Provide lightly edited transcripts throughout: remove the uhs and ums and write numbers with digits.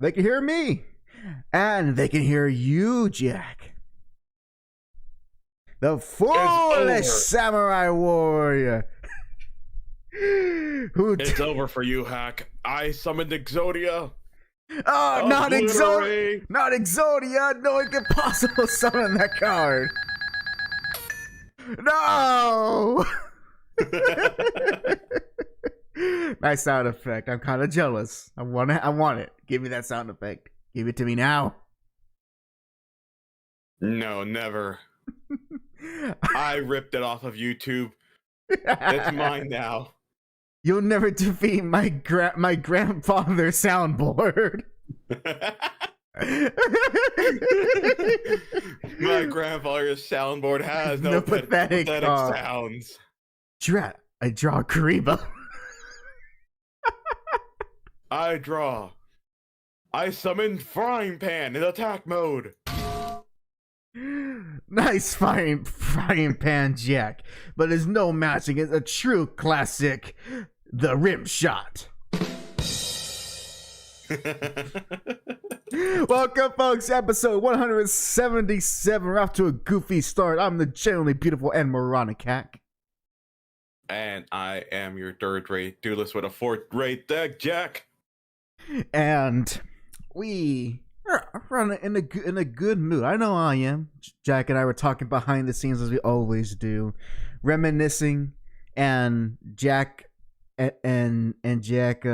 They can hear me. And they can hear you, Jack. The foolish samurai warrior. It's over for you, Hack. I summoned Exodia. Oh, not Exodia! Not Exodia! No one can possibly summon that card. No! Nice sound effect. I'm kind of jealous. I want it. Give me that sound effect. Give it to me now. No, never. I ripped it off of YouTube. It's mine now. You'll never defeat my grandfather's soundboard. My grandfather's soundboard has no pathetic sounds. I draw Kariba. I summon Frying Pan in attack mode. Nice frying pan, Jack. But there's no match against a true classic, the rim shot. Welcome, folks. Episode 177. We're off to a goofy start. I'm the genuinely beautiful and moronic Hack. And I am your third-rate duelist with a fourth-rate deck, Jack. And we are running in a good mood. I know I am. Jack and I were talking behind the scenes as we always do, reminiscing, and Jack and Jack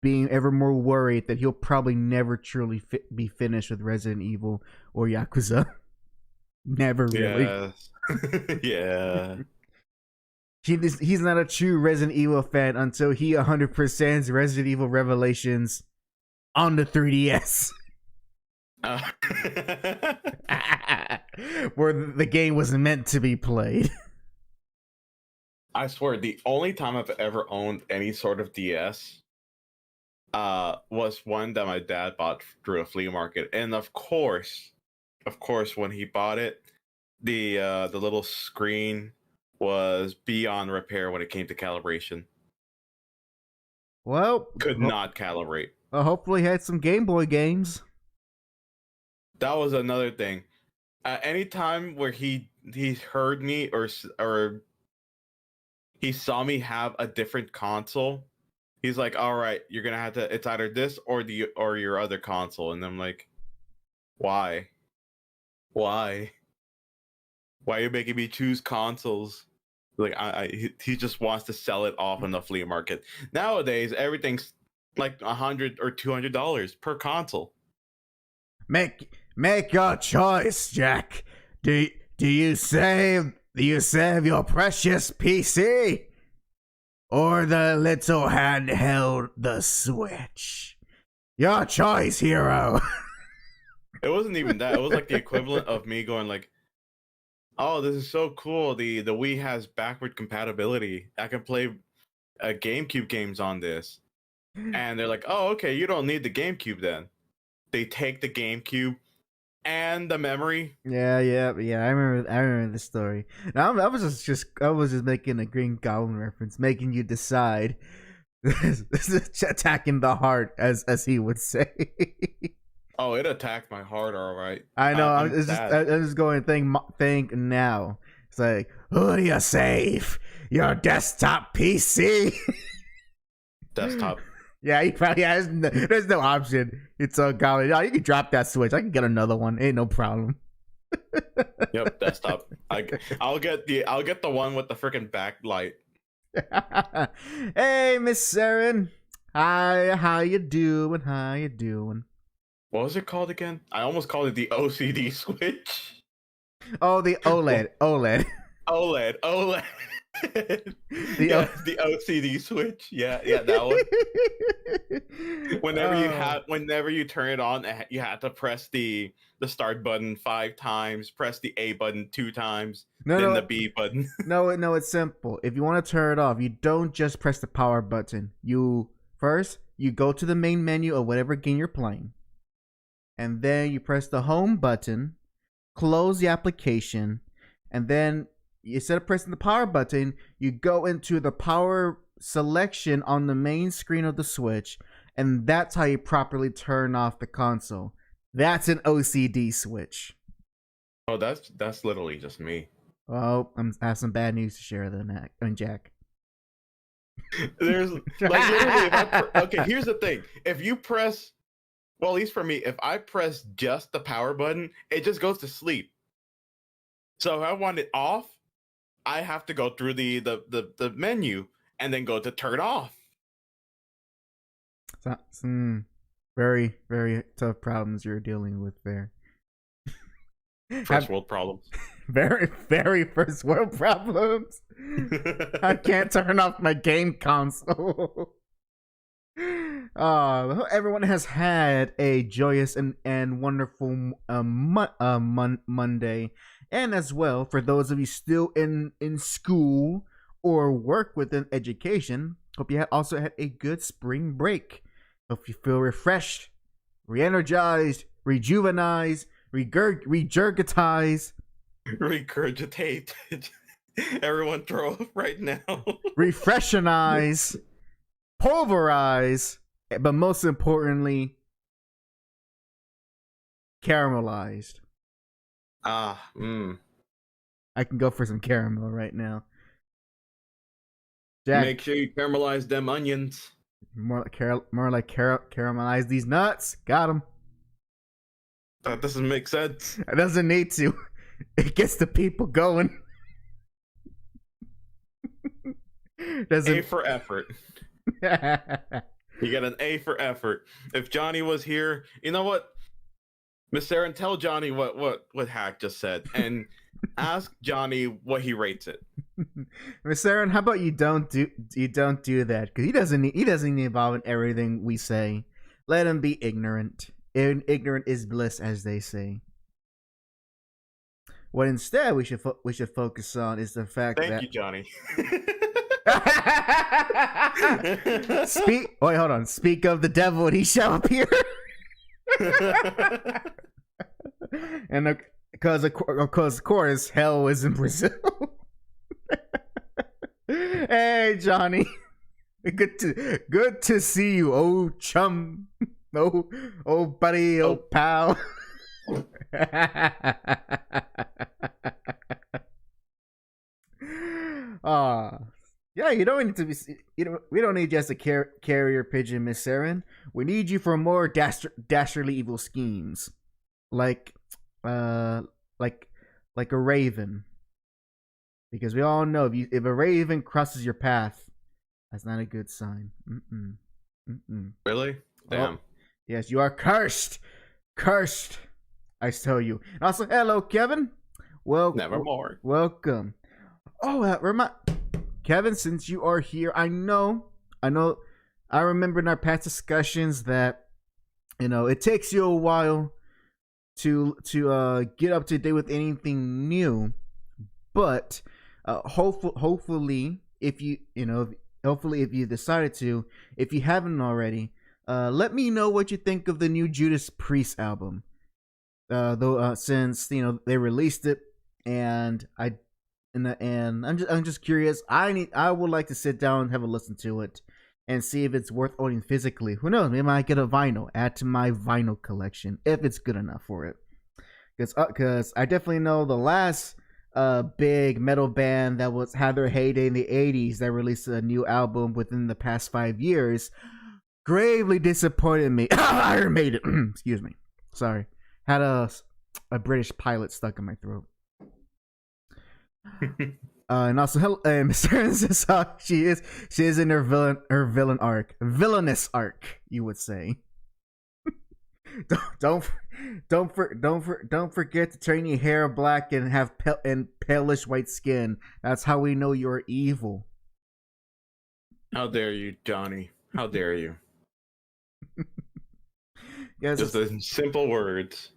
being ever more worried that he'll probably never truly be finished with Resident Evil or Yakuza. Never really. Yes. Yeah. He's not a true Resident Evil fan until he 100% Resident Evil Revelations on the 3DS. Where the game was meant to be played. I swear, the only time I've ever owned any sort of DS was one that my dad bought through a flea market. And of course, when he bought it, the little screen was beyond repair when it came to calibration. Well, could not calibrate. Well, hopefully he had some Game Boy games. That was another thing. Any time where he heard me or he saw me have a different console, he's like, "All right, you're gonna have to. It's either this or your other console." And I'm like, "Why? Why are you making me choose consoles?" Like he just wants to sell it off on the flea market. Nowadays, everything's like $100 or $200 per console. Make your choice, Jack. Do you save your precious PC or the little handheld, the Switch? Your choice, hero. It wasn't even that. It was like the equivalent of me going like, "Oh, this is so cool. The Wii has backward compatibility. I can play GameCube games on this." And they're like, "Oh, okay, you don't need the GameCube then." They take the GameCube and the memory. Yeah. I remember the story. Now I was just making a Green Goblin reference, making you decide. Attacking the heart, as he would say. Oh, it attacked my heart, all right. I know. I'm just going think now. It's like, who do you save? Your desktop PC? Desktop. Yeah, he probably has. There's no option. It's so golly. Oh, you can drop that Switch. I can get another one. Ain't no problem. Yep, desktop. I'll get the one with the freaking backlight. Hey, Miss Saren. Hi, how you doing? How you doing? What was it called again? I almost called it the OCD Switch. Oh, the OLED. OLED. The OCD Switch. Yeah, that one. Whenever you turn it on, you have to press the start button 5 times, press the A button 2 times, then the B button. No, it's simple. If you want to turn it off, you don't just press the power button. You go to the main menu of whatever game you're playing. And then you press the home button, close the application, and then instead of pressing the power button, you go into the power selection on the main screen of the Switch, and that's how you properly turn off the console. That's an OCD switch. Oh, that's literally just me. Oh, I have some bad news to share then, Jack. There's like literally, okay, here's the thing. If you press, well, at least for me, if I press just the power button, it just goes to sleep. So if I want it off, I have to go through the menu and then go to turn off. Some very, very tough problems you're dealing with there. First world problems. Very, very first world problems. I can't turn off my game console. Everyone has had a joyous and wonderful Monday. And as well, for those of you still in school or work within education, hope you also had a good spring break. Hope you feel refreshed, re-energized, rejuvenized, regurgitize. Regurgitate. Everyone throw up right now. Refreshinize, pulverize, but most importantly, caramelized. I can go for some caramel right now. Jack, make sure you caramelize them onions. More like caramelize these nuts. Got them. That doesn't make sense. It doesn't need to. It gets the people going. A for effort. You get an A for effort. If Johnny was here, you know what? Miss Saren, tell Johnny what Hack just said, and ask Johnny what he rates it. Miss Saren, how about you don't do that, because he doesn't need to involve in everything we say. Let him be ignorant. Ignorant is bliss, as they say. What instead we should focus on is the fact that. Thank you, Johnny. Wait, hold on. Speak of the devil, and he shall appear. And because of course, hell is in Brazil. Hey, Johnny. Good to see you, old chum. Oh, buddy, oh, pal. Yeah, you don't need to be. We don't need just a carrier pigeon, Miss Saren. We need you for more dastardly evil schemes, like a raven. Because we all know if a raven crosses your path, that's not a good sign. Really? Damn. Oh, yes, you are cursed. Cursed. I tell you. And also, hello, Kevin. Well, nevermore. Welcome. Oh, Kevin, since you are here, I remember in our past discussions that, it takes you a while to get up to date with anything new, but hopefully if you decided to, if you haven't already, let me know what you think of the new Judas Priest album. Since they released it, and I'm just curious. I would like to sit down and have a listen to it and see if it's worth owning physically. Who knows? Maybe I might get a vinyl, add to my vinyl collection if it's good enough for it. Because I definitely know the last big metal band that had their heyday in the 80s that released a new album within the past 5 years gravely disappointed me. Iron Maiden. Excuse me. Sorry. Had a British pilot stuck in my throat. And also, Miss Saren says she is in her villainous arc, you would say. Don't forget to turn your hair black and have palish white skin. That's how we know you're evil. How dare you, Johnny? How dare you? Yes, just in simple words.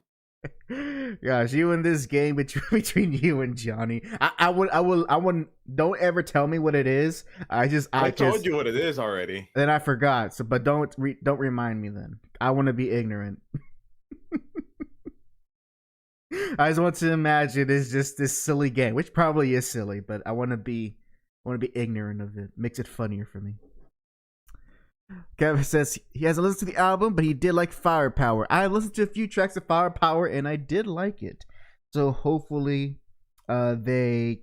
Gosh, you in this game between you and Johnny. I wouldn't. Don't ever tell me what it is. I told you what it is already. Then I forgot. So, but don't remind me. Then I want to be ignorant. I just want to imagine it's just this silly game, which probably is silly, but I want to be ignorant of it. Makes it funnier for me. Kevin says he hasn't listened to the album, but he did like Firepower. I listened to a few tracks of Firepower and I did like it. So hopefully, hopefully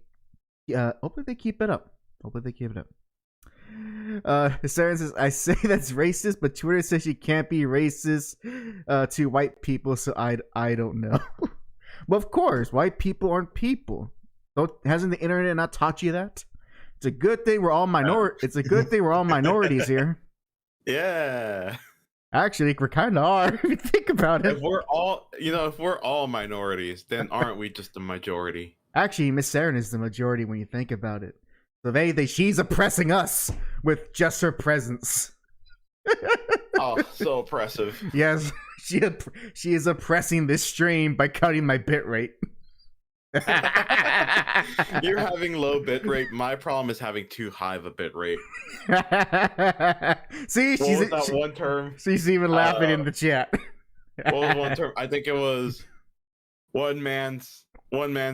they keep it up. Hopefully they keep it up. Saren says, I say that's racist, but Twitter says you can't be racist to white people, so I don't know. Well, of course, white people aren't people. Hasn't the internet not taught you that? It's a good thing we're all It's a good thing we're all minorities here. Yeah. Actually, we kind of are if you think about it. If we're all minorities, then aren't we just the majority? Actually, Miss Saren is the majority when you think about it. So if anything, she's oppressing us with just her presence. Oh, so oppressive. Yes, she is oppressing this stream by cutting my bitrate. You're having low bitrate. My problem is having too high of a bitrate. See, one term. She's even laughing in the chat. What was one term? I think it was one man's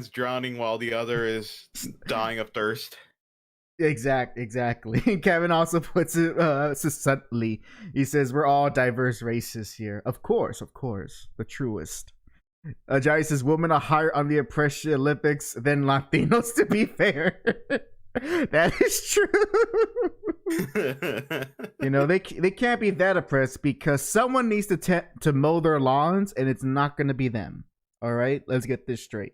drowning while the other is dying of thirst. Exactly. Kevin also puts it subtly. He says we're all diverse races here. Of course, the truest. Jai says women are higher on the oppression Olympics than Latinos. To be fair, that is true. They can't be that oppressed because someone needs to mow their lawns, and it's not going to be them. All right, let's get this straight.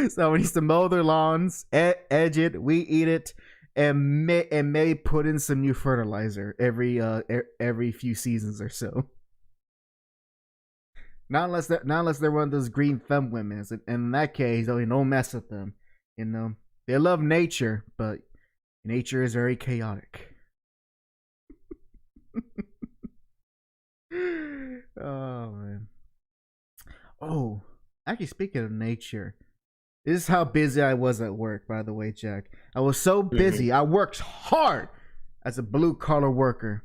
Someone needs to mow their lawns, edge it, we eat it, and may put in some new fertilizer every few seasons or so. Not unless they're one of those green thumb women. And in that case, don't mess with them. They love nature, but nature is very chaotic. Oh man. Oh, actually, speaking of nature. This is how busy I was at work, by the way, Jack. I was so busy. I worked hard as a blue-collar worker,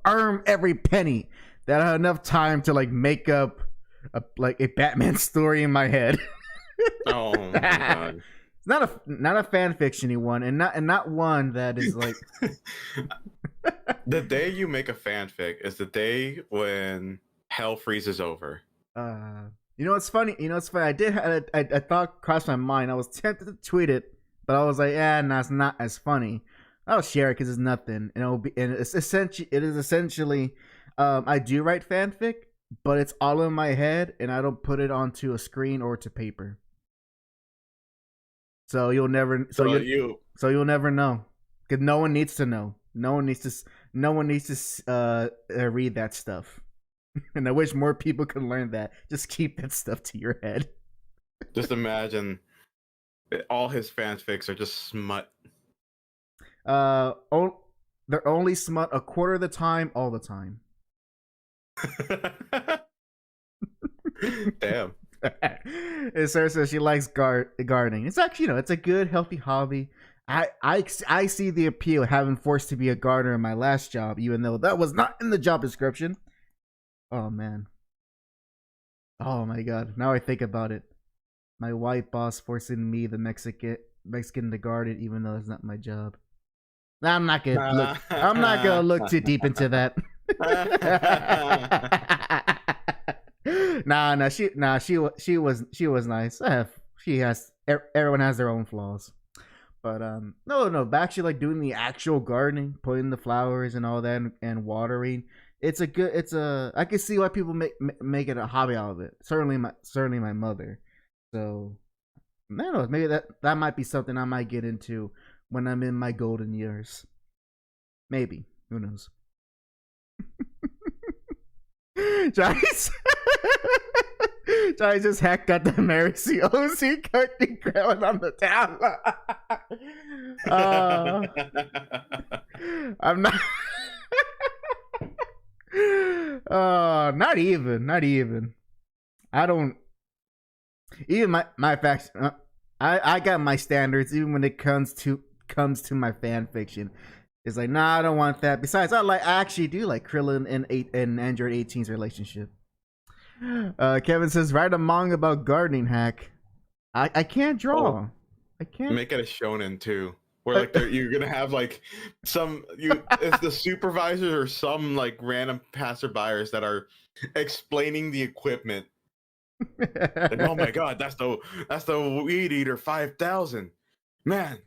earn every penny. That I had enough time to, make up a Batman story in my head. Oh, my God. It's not a fan fiction-y one, and not one that is, The day you make a fanfic is the day when hell freezes over. It's funny. I thought crossed my mind. I was tempted to tweet it, but I was like, no, it's not as funny. I'll share it because it's nothing, and it is essentially. I do write fanfic, but it's all in my head, and I don't put it onto a screen or to paper. So you'll never. So you'll never know, because no one needs to know. No one needs to read that stuff. And I wish more people could learn that. Just keep that stuff to your head. Just imagine all his fanfics are just smut. They're only smut a quarter of the time, all the time. Damn. Sarah says she likes gardening. It's actually, it's a good, healthy hobby. I see the appeal of having forced to be a gardener in my last job, even though that was not in the job description. Oh man. Oh my God. Now I think about it. My white boss forcing me, the Mexican to garden, even though it's not my job. I'm not gonna look too deep into that. She was nice. Everyone has their own flaws. But no, actually doing the actual gardening, putting the flowers and all that and watering. I can see why people make it a hobby out of it. Certainly my mother. So I don't know, maybe that might be something I might get into when I'm in my golden years. Maybe. Who knows? Johnny's just hacked got the Marcy OC cookie growing on the town. I'm not. Not even. I don't. Even my facts. I got my standards. Even when it comes to my fan fiction, it's like, nah, I don't want that. Besides, I actually do like Krillin and Android 18's relationship. Kevin says, write a manga about gardening, hack. I can't draw. I can't make it a shonen too, where like you're gonna have like it's the supervisors or some like random passerbyers that are explaining the equipment. Like, oh my god, that's the Weed Eater 5000. Man,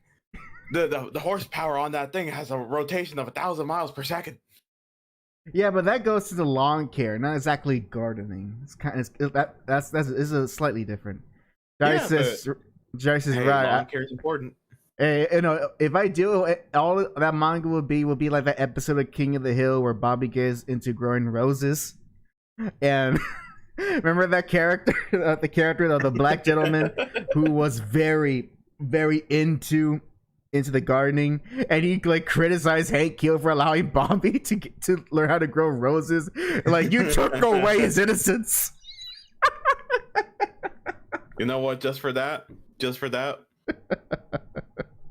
the horsepower on that thing has a rotation of 1,000 miles per second. Yeah, but that goes to the lawn care, not exactly gardening. It's kind of that's a slightly different. Jerry says hey, right. Lawn care is important. You know, if I do, all that manga would be like that episode of King of the Hill where Bobby gets into growing roses, and remember that character, the character of the black gentleman who was very, very into the gardening, and he like criticized Hank Hill for allowing Bobby to learn how to grow roses. Like, you took away his innocence. You know what? Just for that,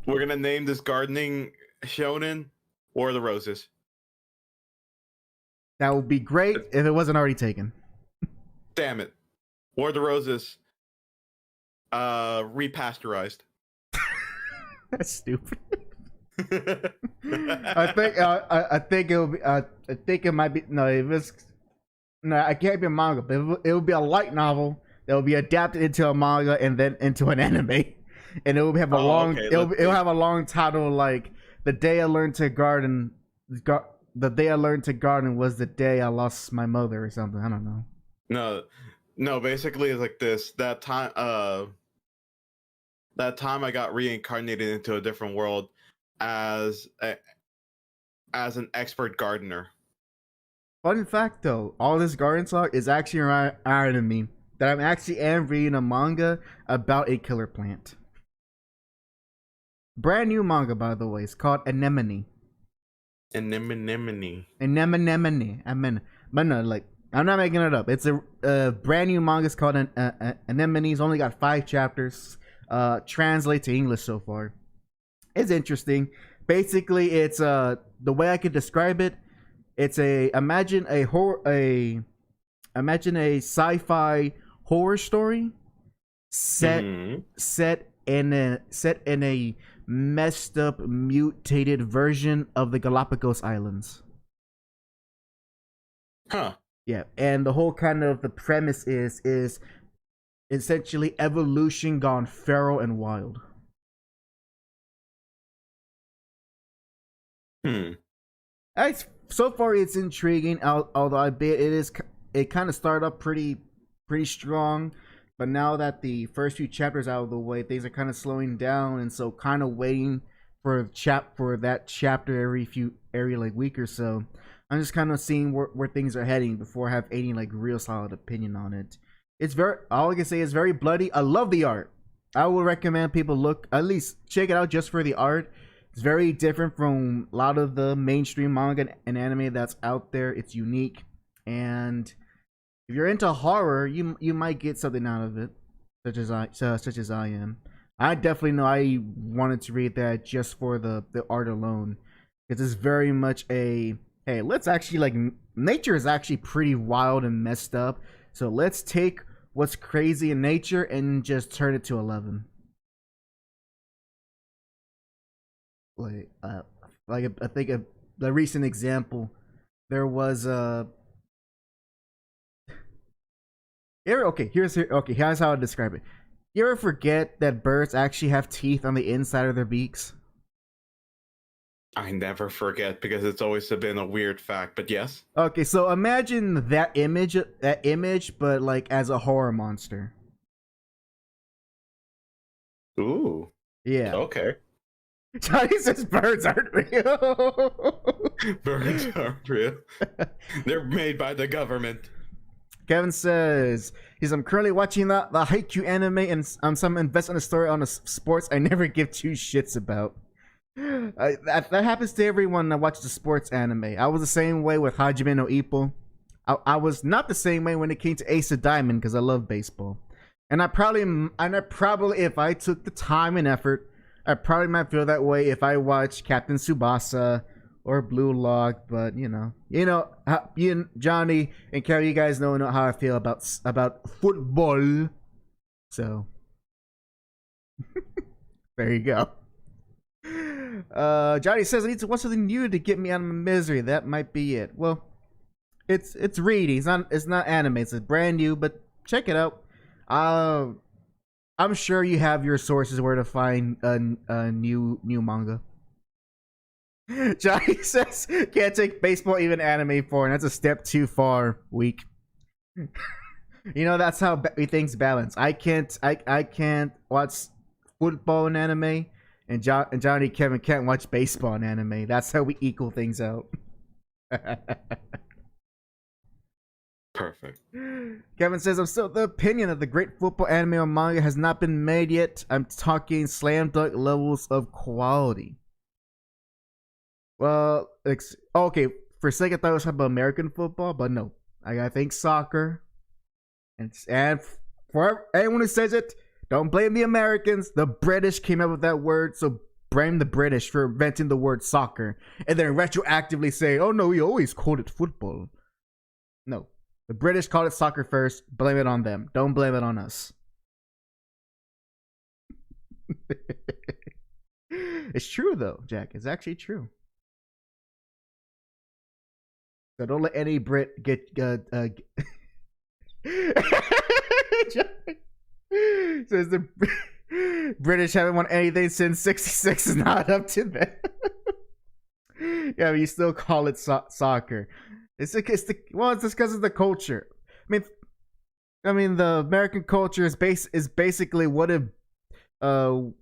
we're gonna name this gardening shonen War of the Roses. That would be great if it wasn't already taken. Damn it, War of the Roses. Repasteurized. That's stupid. I think it'll be. I think it might be. No, I can't be a manga, but it will be a light novel that will be adapted into a manga and then into an anime, and it will have a long. Okay, it'll have a long title like "The Day I Learned to Garden." The day I learned to garden was the day I lost my mother, or something. I don't know. No. Basically, it's like this. That time I got reincarnated into a different world as an expert gardener. Fun fact though, all this garden talk is actually irony me that I'm actually reading a manga about a killer plant. Brand new manga, by the way. It's called Anemone. Anemone. I mean, but no, like, I'm not making it up. It's a brand new manga. It's called Anemone. It's only got 5 chapters. Translate to English so far. It's interesting. Basically, it's the way I could describe it. It's imagine a sci-fi horror story set in a messed up mutated version of the Galapagos Islands. Huh. Yeah, and the whole kind of the premise is essentially evolution gone feral and wild. So far it's intriguing, although it kind of started up pretty strong, but now that the first few chapters out of the way, things are kind of slowing down, and so kind of waiting for that chapter every like week or so. I'm just kind of seeing where things are heading before I have any like real solid opinion on it. All I can say is very bloody. I love the art. I would recommend people at least check it out just for the art. It's very different from a lot of the mainstream manga and anime that's out there. It's unique, and if you're into horror, you might get something out of it, such as I am. I definitely know I wanted to read that just for the art alone, because it's very much hey, let's actually, like, nature is actually pretty wild and messed up, so let's take what's crazy in nature and just turn it to 11. Like I think the recent example, there was here's how I describe it. You ever forget that birds actually have teeth on the inside of their beaks? I never forget, because it's always been a weird fact, but yes. Okay, so imagine that image, but like as a horror monster. Ooh. Yeah. Okay. Johnny says birds aren't real. Birds aren't real. They're made by the government. Kevin says I'm currently watching the Haikyuu anime, and some invest in a story on a sports I never give 2 shits about. That happens to everyone that watches the sports anime. I was the same way with Hajime no Ippo. I was not the same way when it came to Ace of Diamond, because I love baseball. And I probably if I took the time and effort, I probably might feel that way if I watch Captain Tsubasa or Blue Lock. But Johnny and Carrie, you guys know how I feel about football. So there you go. Johnny says I need to watch something new to get me out of my misery. That might be it. Well, it's reading. It's not anime. It's brand new, but check it out. I'm sure you have your sources where to find a new manga. Johnny says can't take baseball even anime for, and that's a step too far. Weak. You know, that's how things balance. I can't watch football in anime, and Johnny Kevin can't watch baseball in anime. That's how we equal things out. Perfect. Kevin says, I'm still of the opinion that the great football anime or manga has not been made yet. I'm talking slam dunk levels of quality. Well, okay, for a second I thought it was about American football, but no. I think soccer. And for anyone who says it, don't blame the Americans. The British came up with that word, so blame the British for inventing the word soccer. And then retroactively say, oh no, we always called it football. No. The British called it soccer first. Blame it on them. Don't blame it on us. It's true, though, Jack. It's actually true. So don't let any Brit get says the British haven't won anything since '66 is not up to them. Yeah, but you still call it soccer. It's just because of the culture. I mean, the American culture is basically what if all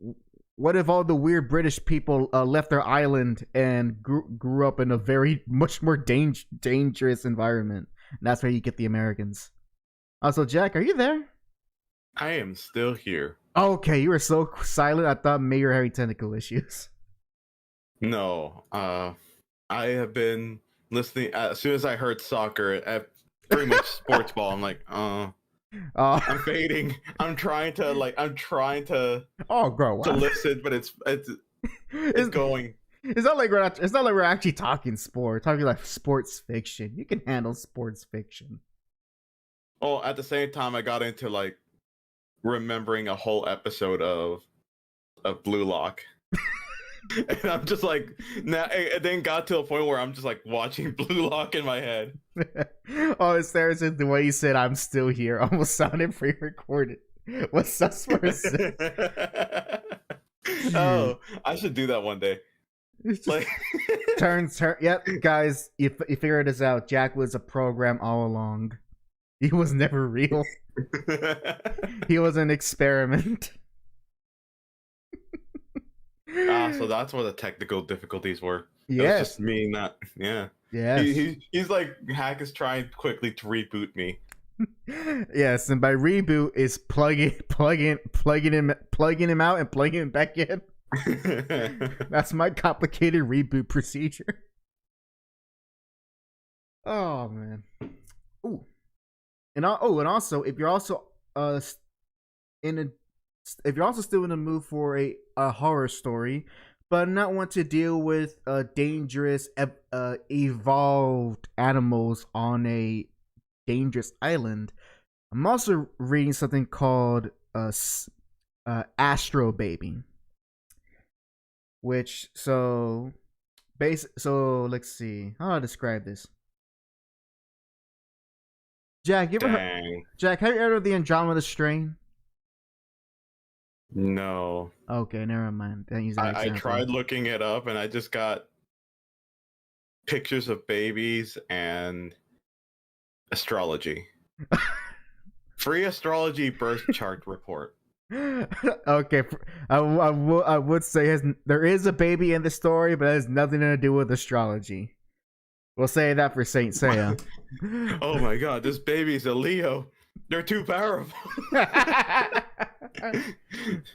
the weird British people left their island and grew up in a very much more dangerous environment? And that's where you get the Americans. Also, Jack, are you there? I am still here. Okay, you were so silent. I thought maybe you're having technical issues. No, I have been listening. As soon as I heard soccer, pretty much sports ball, I'm like, I'm fading. I'm trying to grow up to listen, but it's going. It's not like we're actually talking sport. We're talking like sports fiction. You can handle sports fiction. Well, at the same time, I got into like remembering a whole episode of Blue Lock. And I'm just like, now it then got to a point where I'm just like watching Blue Lock in my head. Oh, it's the way you said "I'm still here" almost sounded pre-recorded. What's up for a second? Oh, I should do that one day. Like turn. Yep, guys, you figured this out. Jack was a program all along. He was never real. He was an experiment. So that's what the technical difficulties were. Yeah, just me not. Yeah. Yeah. He's like, Hack is trying quickly to reboot me. Yes, and by reboot is plugging him out and plugging him back in. That's my complicated reboot procedure. Oh man. Ooh. And also if you're also if you're also still in the mood for a horror story, but not want to deal with dangerous evolved animals on a dangerous island, I'm also reading something called Astro Baby, which so let's see how do I describe this. Jack, have you heard of the Andromeda Strain? No. Okay, never mind. I tried looking it up and I just got pictures of babies and astrology. Free astrology birth chart report. Okay, I would say there is a baby in the story, but it has nothing to do with astrology. We'll say that for Saint Seiya. Oh my god, this baby's a Leo. They're too powerful.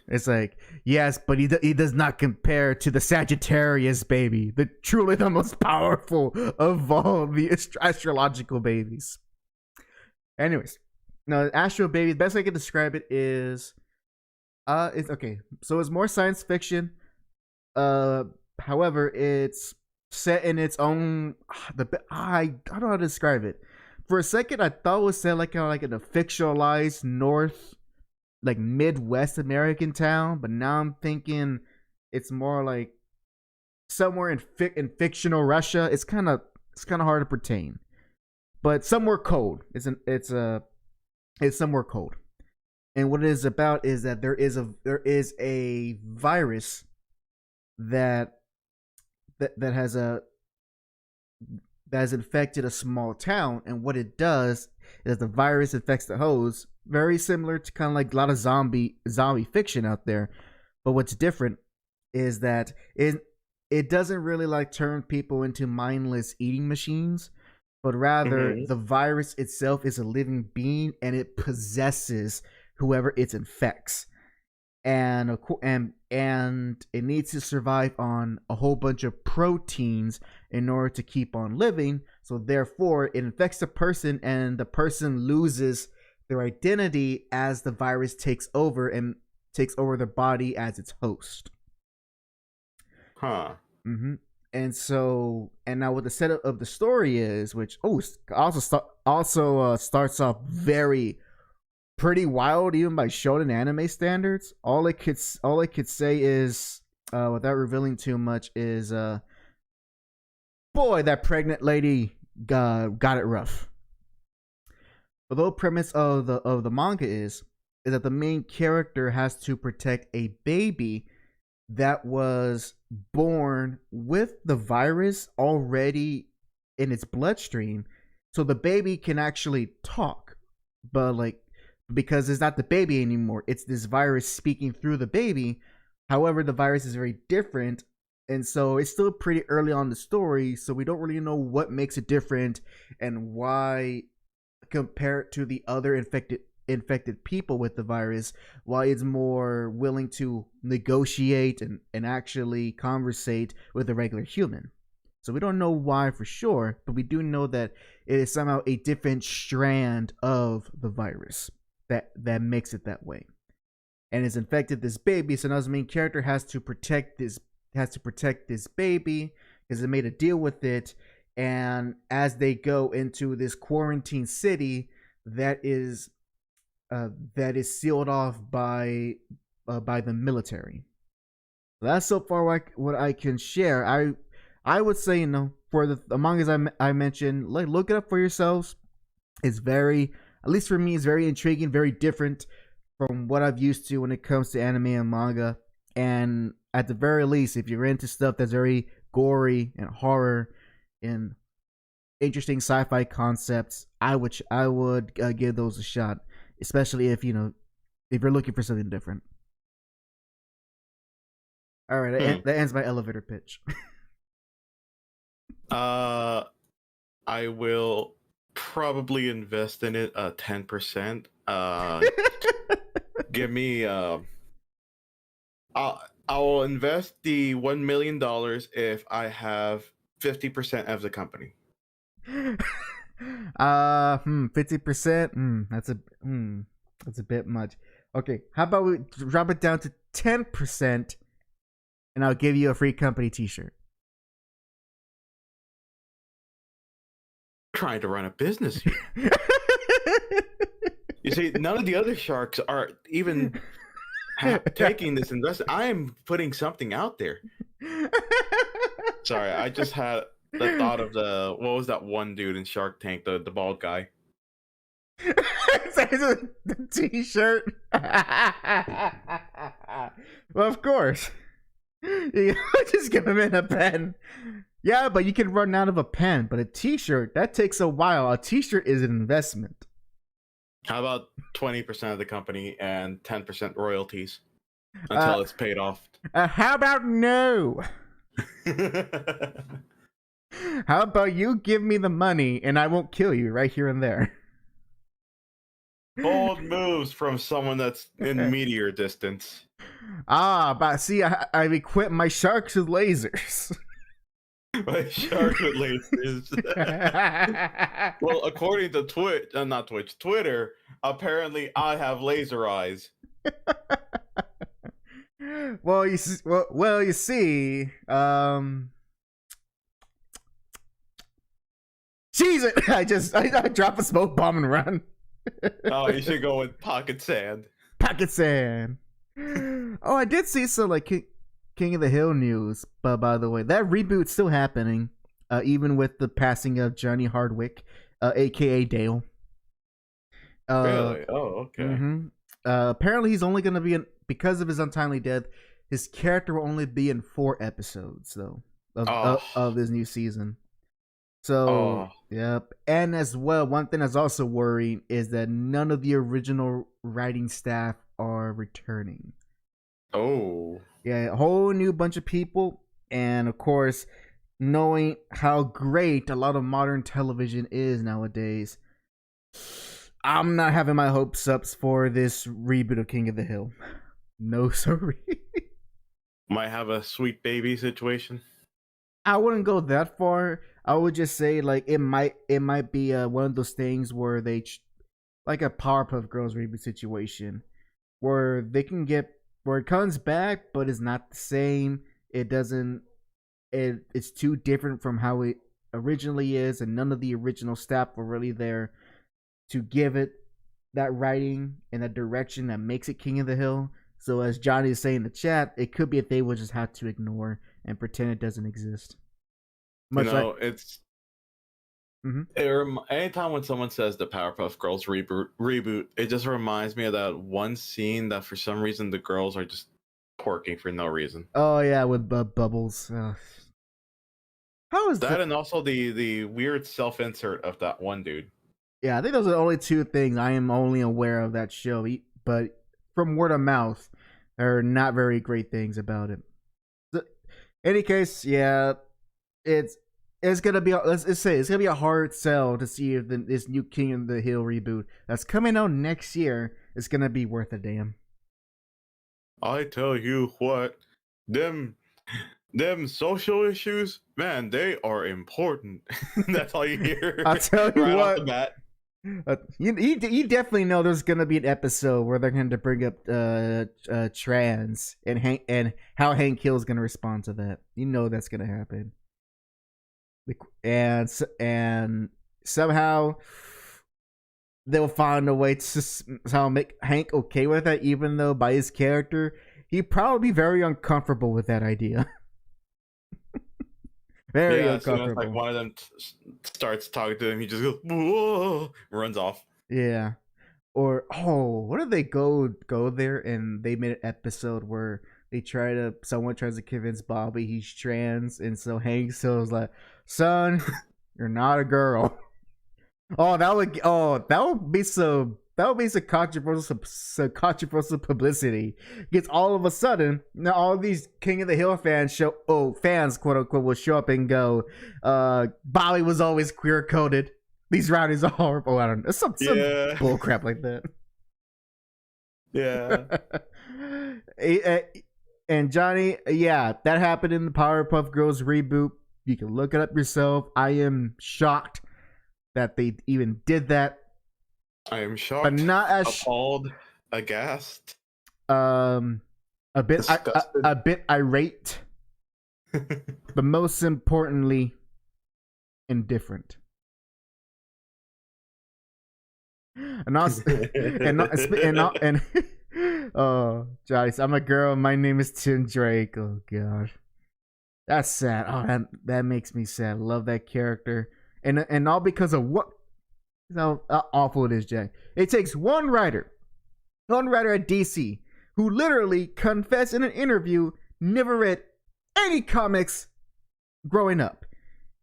It's like, yes, but he does not compare to the Sagittarius baby, truly the most powerful of all the astrological babies. Anyways, no, Astro Baby, the best I can describe it is it's okay. So it's more science fiction. However, it's set in its own I don't know how to describe it. For a second, I thought it was set like in a fictionalized North, like Midwest American town, but now I'm thinking it's more like somewhere in fictional Russia. It's kind of hard to pertain, but somewhere cold. It's somewhere cold. And what it is about is that there is a virus that that has infected a small town, and what it does is the virus infects the host, very similar to kind of like a lot of zombie fiction out there. But what's different is that it doesn't really like turn people into mindless eating machines, but rather the virus itself is a living being and it possesses whoever it infects. And it needs to survive on a whole bunch of proteins in order to keep on living. So therefore, it infects the person, and the person loses their identity as the virus takes over their body as its host. Huh. Mm-hmm. And now what the setup of the story is, which also starts off pretty wild, even by shonen anime standards. All it could say is, without revealing too much, is boy, that pregnant lady got it rough. But the whole premise of the manga is that the main character has to protect a baby that was born with the virus already in its bloodstream, so the baby can actually talk, but because it's not the baby anymore, it's this virus speaking through the baby. However, the virus is very different, and so it's still pretty early on the story, so we don't really know what makes it different and why, compared to the other infected people with the virus, why it's more willing to negotiate and actually conversate with a regular human. So we don't know why for sure, but we do know that it is somehow a different strand of the virus that makes it that way, and it's infected this baby. So now the main character has to protect this baby because it made a deal with it. And as they go into this quarantine city that is sealed off by the military. That's so far what I can share. I would say, for the mangas I mentioned, look it up for yourselves. It's at least for me, it's very intriguing, very different from what I've used to when it comes to anime and manga. And at the very least, if you're into stuff that's very gory and horror and interesting sci-fi concepts, I would give those a shot, especially if you're looking for something different. All right, that ends my elevator pitch. I will probably invest in it 10%. Give me I'll invest the $1 million if I have 50% of the company. 50%. That's a bit much. Okay, how about we drop it down to 10%, and I'll give you a free company T-shirt. Trying to run a business here. You see, none of the other sharks are even taking this investment. I am putting something out there. Sorry, I just had the thought of what was that one dude in Shark Tank, the bald guy? The T-shirt. Well, of course. You just give him in a pen. Yeah, but you can run out of a pen. But a T-shirt, that takes a while. A T-shirt is an investment. How about 20% of the company and 10% royalties until it's paid off? How about no? How about you give me the money and I won't kill you right here and there? Bold moves from someone that's in meteor distance. But see, I've equipped my sharks with lasers. My shark with lasers. Well, according to Twitter, apparently I have laser eyes. Well, you see, Jesus! I drop a smoke bomb and run. Oh, you should go with pocket sand. Pocket sand. Oh, I did see some King of the Hill news, but by the way, that reboot's still happening, even with the passing of Johnny Hardwick, aka Dale. Really? Oh, okay. Mm-hmm. Apparently, he's only going to be in, because of his untimely death. His character will only be in 4 episodes, though, of this new season. So, yep. And as well, one thing that's also worrying is that none of the original writing staff are returning. Oh. Yeah, a whole new bunch of people. And of course, knowing how great a lot of modern television is nowadays, I'm not having my hopes up for this reboot of King of the Hill. No, sorry. Might have a sweet baby situation. I wouldn't go that far. I would just say like it might be one of those things where they like a Powerpuff Girls reboot situation where they can get where it comes back but it's not the same. It doesn't. It's too different from how it originally is, and none of the original staff were really there to give it that writing and that direction that makes it King of the Hill. So as Johnny is saying in the chat, it could be if they would just have to ignore and pretend it doesn't exist. Much it's anytime when someone says the Powerpuff Girls reboot, it just reminds me of that one scene that for some reason the girls are just twerking for no reason. Oh yeah, with Bubbles. How is that? And also the weird self-insert of that one dude. Yeah, I think those are the only 2 things I am only aware of that show. But from word of mouth, there are not very great things about it. So, any case, yeah, it's gonna be it's gonna be a hard sell to see if this new King of the Hill reboot that's coming out next year is gonna be worth a damn. I tell you what, them social issues, man, they are important. That's all you hear. I'll tell you right what. Off the bat. You definitely know there's gonna be an episode where they're going to bring up trans and how Hank Hill's gonna respond to that. You know that's gonna happen, and somehow they'll find a way to somehow make Hank okay with that, even though by his character he'd probably be very uncomfortable with that idea. Very uncomfortable. As, like one of them starts talking to him, he just goes, whoa, runs off. Yeah. Or what if they go there and they made an episode where someone tries to convince Bobby he's trans, and so Hank Hill's like, son, you're not a girl. That would be some controversial publicity. Because all of a sudden, now all these King of the Hill fans fans quote unquote will show up and go, Bobby was always queer coded. These writers are horrible. I don't know. Some bull crap like that. Yeah. And Johnny, yeah, that happened in the Powerpuff Girls reboot. You can look it up yourself. I am shocked that they even did that. I am shocked, but not as appalled, aghast, a bit irate, but most importantly, indifferent. And also, and oh, Joyce, I'm a girl. My name is Tim Drake. Oh God, that's sad. Oh, that makes me sad. Love that character, and all because of what. How awful it is, Jack. It takes one writer at DC who literally confessed in an interview never read any comics growing up,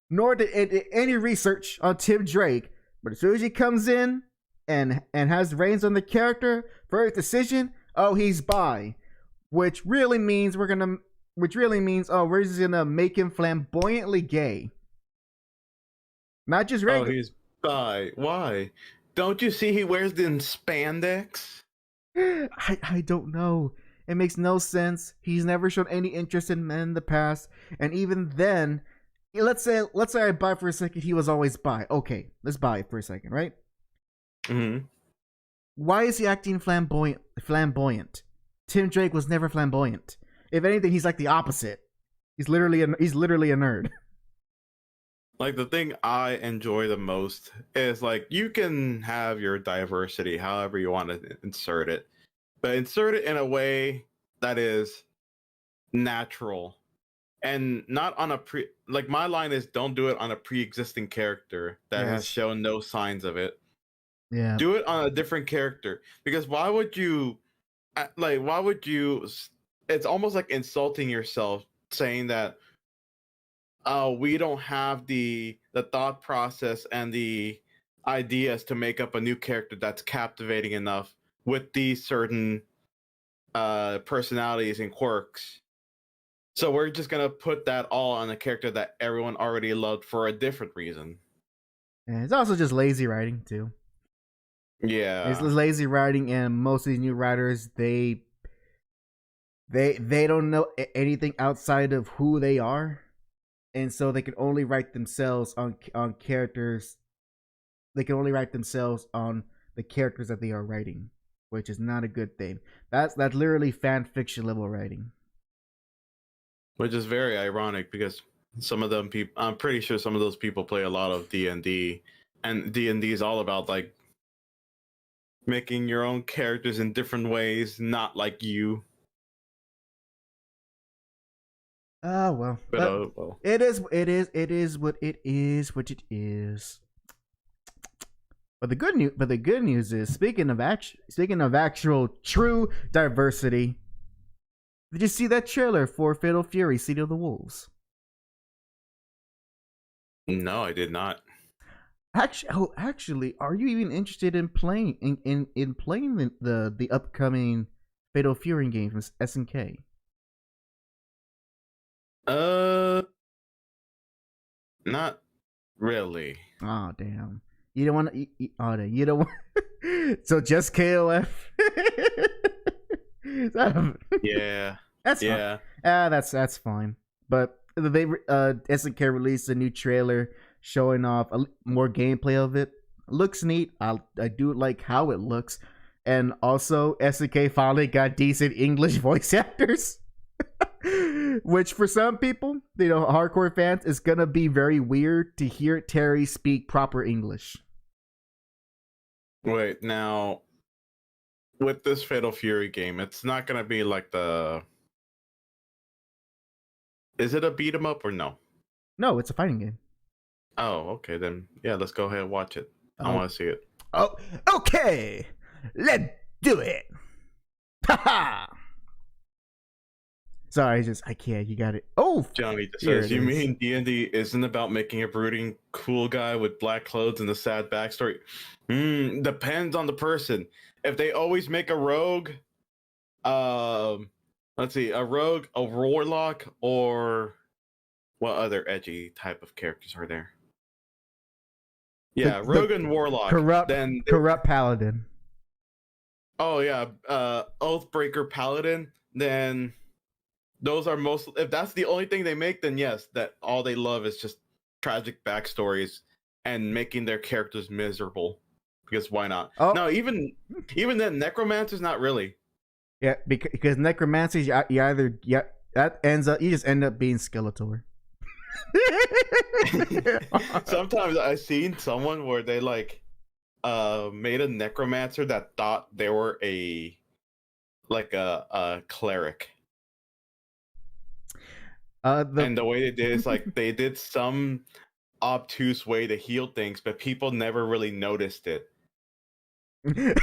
nor did any research on Tim Drake. But as soon as he comes in and has reins on the character for his decision, he's bi, which really means we're just gonna make him flamboyantly gay, not just regular. He's bi. Why? Don't you see he wears the spandex? I don't know. It makes no sense. He's never shown any interest in men in the past, and even then, let's say I buy for a second he was always bi. Okay, let's buy it for a second, right? Mm-hmm. Why is he acting flamboyant? Tim Drake was never flamboyant. If anything, he's like the opposite. He's literally a nerd. Like, the thing I enjoy the most is, like, you can have your diversity however you want to insert it, but insert it in a way that is natural, and not on a my line is, don't do it on a pre-existing character that has shown no signs of it. Yeah. Do it on a different character, because why would you it's almost like insulting yourself saying that, oh, we don't have the thought process and the ideas to make up a new character that's captivating enough with these certain personalities and quirks. So we're just gonna put that all on a character that everyone already loved for a different reason. And it's also just lazy writing too. Yeah, it's lazy writing, and most of these new writers, they don't know anything outside of who they are, and so they can only write themselves on characters. They can only write themselves on the characters that they are writing, which is not a good thing. That's literally fan fiction level writing. Which is very ironic, because some of them people, I'm pretty sure some of those people play a lot of D&D, and D&D is all about like making your own characters in different ways, not like you. Well, well. It is what it is. But the good news is, speaking of actual true diversity, did you see that trailer for Fatal Fury: City of the Wolves? No, I did not. Actually, are you even interested in playing in playing the upcoming Fatal Fury game from SNK? Not really. Oh damn! You don't want to. You don't want. So just KOF. Yeah. That's fine. That's fine. But they SNK released a new trailer showing off more gameplay of it. Looks neat. I do like how it looks, and also SNK finally got decent English voice actors. Which for some people, hardcore fans, is gonna be very weird to hear Terry speak proper English. Wait, now with this Fatal Fury game, it's not gonna be like the. Is it a beat 'em up or no? No, it's a fighting game. Oh, okay, then yeah, let's go ahead and watch it. I want to see it. Oh, okay, let's do it. Haha. Sorry, I can't. You got it. Oh, Johnny just says, you mean D&D isn't about making a brooding cool guy with black clothes and a sad backstory? Depends on the person. If they always make a rogue, let's see, a rogue, a warlock, or what other edgy type of characters are there? Yeah, rogue and warlock. Corrupt paladin. Oh yeah, Oathbreaker paladin. Then those are most. If that's the only thing they make, then yes, that all they love is just tragic backstories and making their characters miserable. Because why not? Oh. No, even then, necromancer's not really. Yeah, because necromancy, you just end up being Skeletor. Sometimes I've seen someone where they made a necromancer that thought they were a cleric. And the way they did is they did some obtuse way to heal things, but people never really noticed it. So it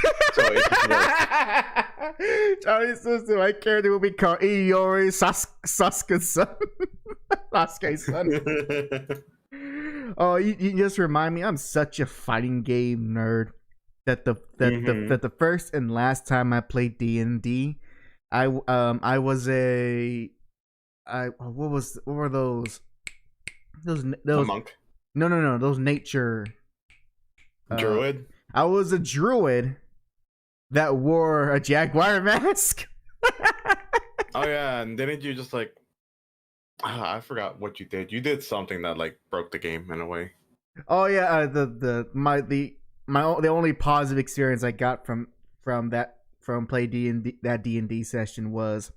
just worked. Johnny's sister, my character will be called Iori Sasuke's son. Sasuke's son. Oh, you just remind me, I'm such a fighting game nerd that the first and last time I played D&D, I was what were those a monk? No, those nature druid. I was a druid that wore a jaguar mask. Oh yeah, and didn't you just I forgot what you did. You did something that broke the game in a way. Oh yeah, the only positive experience I got from play D&D session was,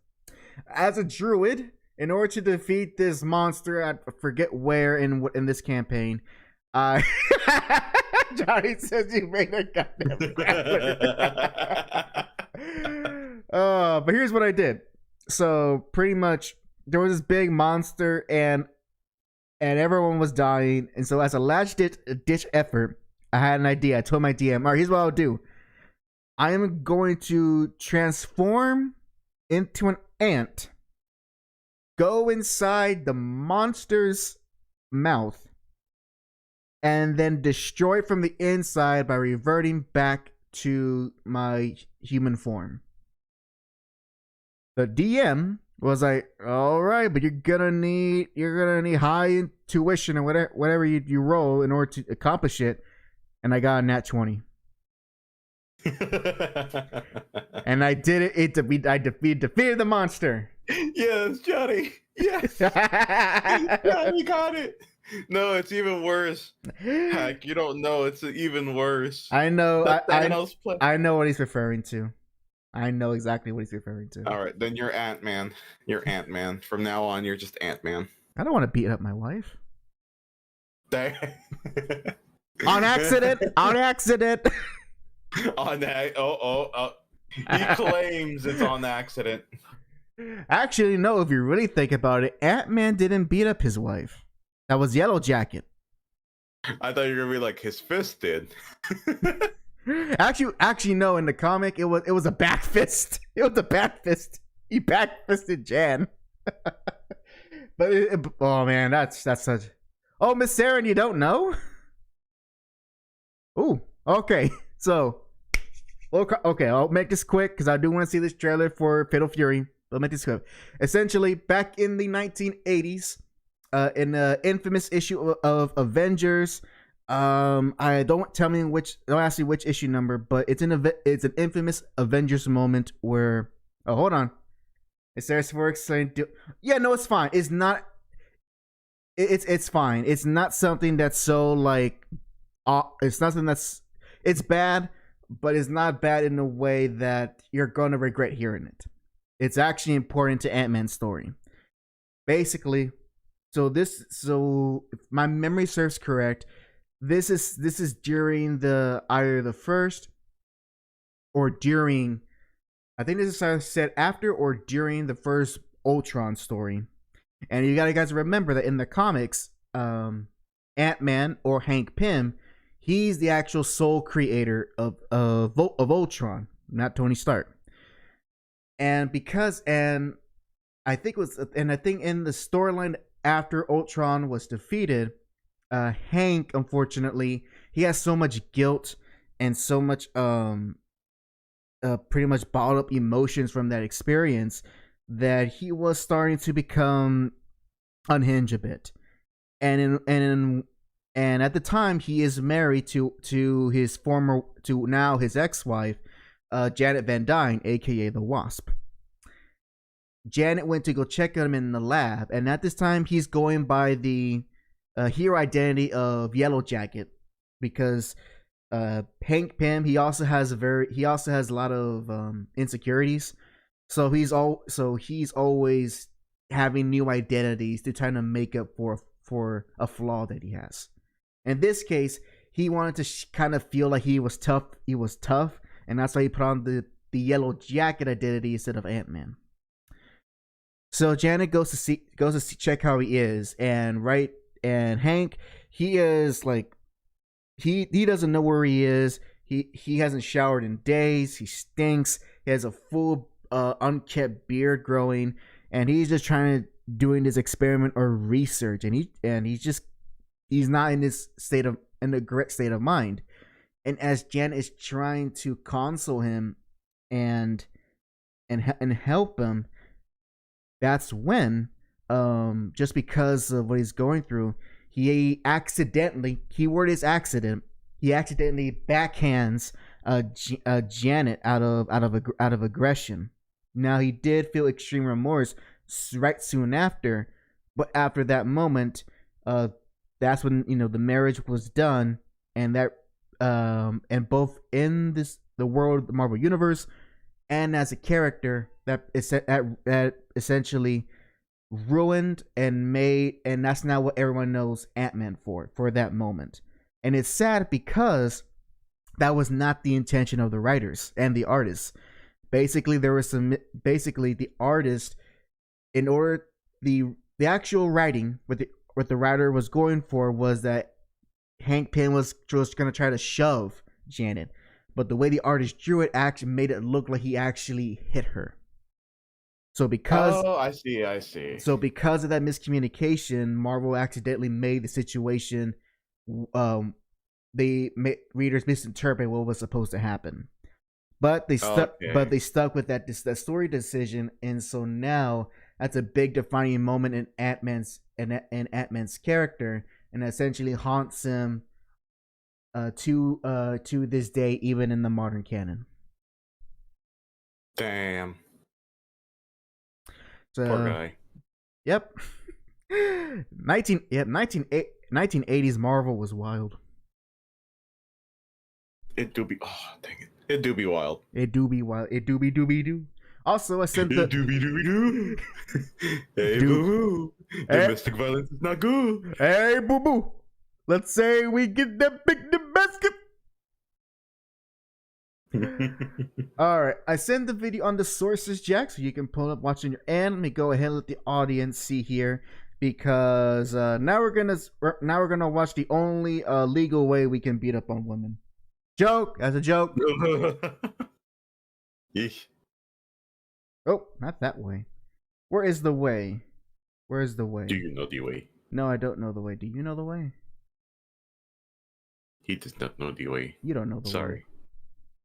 as a druid, in order to defeat this monster, I forget where in this campaign, Johnny says you made a goddamn grappler. But here's what I did. So pretty much there was this big monster, and everyone was dying. And so, as a last ditch effort, I had an idea. I told my DM, all right, here's what I'll do. I am going to transform into an ant, go inside the monster's mouth, and then destroy it from the inside by reverting back to my human form. The DM was like, all right, but you're gonna need high intuition or whatever you roll in order to accomplish it. And I got a nat 20. And I did it. I defeated the monster. Yes, Johnny. Yes. Johnny got it. No, it's even worse. Heck, you don't know. It's even worse. I know. I know what he's referring to. I know exactly what he's referring to. All right, then you're Ant-Man. You're Ant-Man. From now on, you're just Ant-Man. I don't want to beat up my wife. On accident. On accident. On that. Oh. He claims it's on accident. Actually, no. If you really think about it, Ant-Man didn't beat up his wife. That was Yellow Jacket. I thought you were gonna be like his fist did. Actually, no. In the comic, it was a back fist. It was a back fist. He back fisted Jan. But oh man, that's such. Oh, Miss Saren, you don't know? Ooh, okay. So, okay, I'll make this quick because I do want to see this trailer for Fatal Fury. I'll make this quick. Essentially, back in the 1980s, in the infamous issue of Avengers. I don't tell me which. Don't ask me which issue number, but it's an infamous Avengers moment where. Oh, hold on. Is there for explain? Yeah, no, it's fine. It's not. It's fine. It's not something that's so like. It's not something that's. It's bad, but it's not bad in a way that you're gonna regret hearing it. It's actually important to Ant-Man's story. Basically, so if my memory serves correct. This is during either the first or during, I think this is said after or during the first Ultron story. And you guys remember that in the comics, Ant-Man or Hank Pym, he's the actual sole creator of Ultron, not Tony Stark. And I think in the storyline after Ultron was defeated, Hank, unfortunately, he has so much guilt and so much pretty much bottled up emotions from that experience that he was starting to become unhinged a bit. And at the time, he is married to his ex-wife, Janet Van Dyne, aka the Wasp. Janet went to go check on him in the lab, and at this time, he's going by the hero identity of Yellow Jacket, because Hank Pym, he also has a lot of insecurities, so he's always having new identities to try to make up for a flaw that he has. In this case, he wanted to kind of feel like he was tough, and that's why he put on the Yellow Jacket identity instead of Ant-Man. So Janet goes to check how he is, and Hank, he is like, he doesn't know where he is. He hasn't showered in days. He stinks. He has a full unkept beard growing, and he's just doing this experiment or research, and he's not in a great state of mind. And as Jen is trying to console him and help him, that's when, just because of what he's going through, he accidentally, keyword is accident, he accidentally backhands Janet out of aggression. Now, he did feel extreme remorse right soon after, but after that moment, that's when the marriage was done, and that and both in the world of the Marvel Universe and as a character, that essentially ruined and made, and that's now what everyone knows Ant-Man for that moment. And it's sad because that was not the intention of the writers and the artists. Basically, the artist, in order the actual writing, what the writer was going for was that Hank Pym was just gonna try to shove Janet, but the way the artist drew it actually made it look like he actually hit her. So because I see. So because of that miscommunication, Marvel accidentally made the situation. Readers misinterpret what was supposed to happen, but they stuck. Okay. But they stuck with that story decision, and so now that's a big defining moment in Ant-Man's character, and essentially haunts him to this day, even in the modern canon. Damn. So, poor guy. Yep. 1980s Marvel was wild. It do be. Oh, dang it! It do be wild. It do be wild. It do be dooby doo. Also, I sent the. It do be dooby doo. Hey Do- boo boo. Hey. Domestic violence is not good. Hey, boo boo. Let's say we get that big the basket. All right, I sent the video on the sources, Jack, so you can pull up, watch on your end. Let me go ahead and let the audience see here, because now we're gonna watch the only legal way we can beat up on women. Joke, as a joke. Yeesh. Oh, not that way. Where is the way? Where is the way? Do you know the way? No, I don't know the way. Do you know the way? He does not know the way. You don't know the way. Sorry.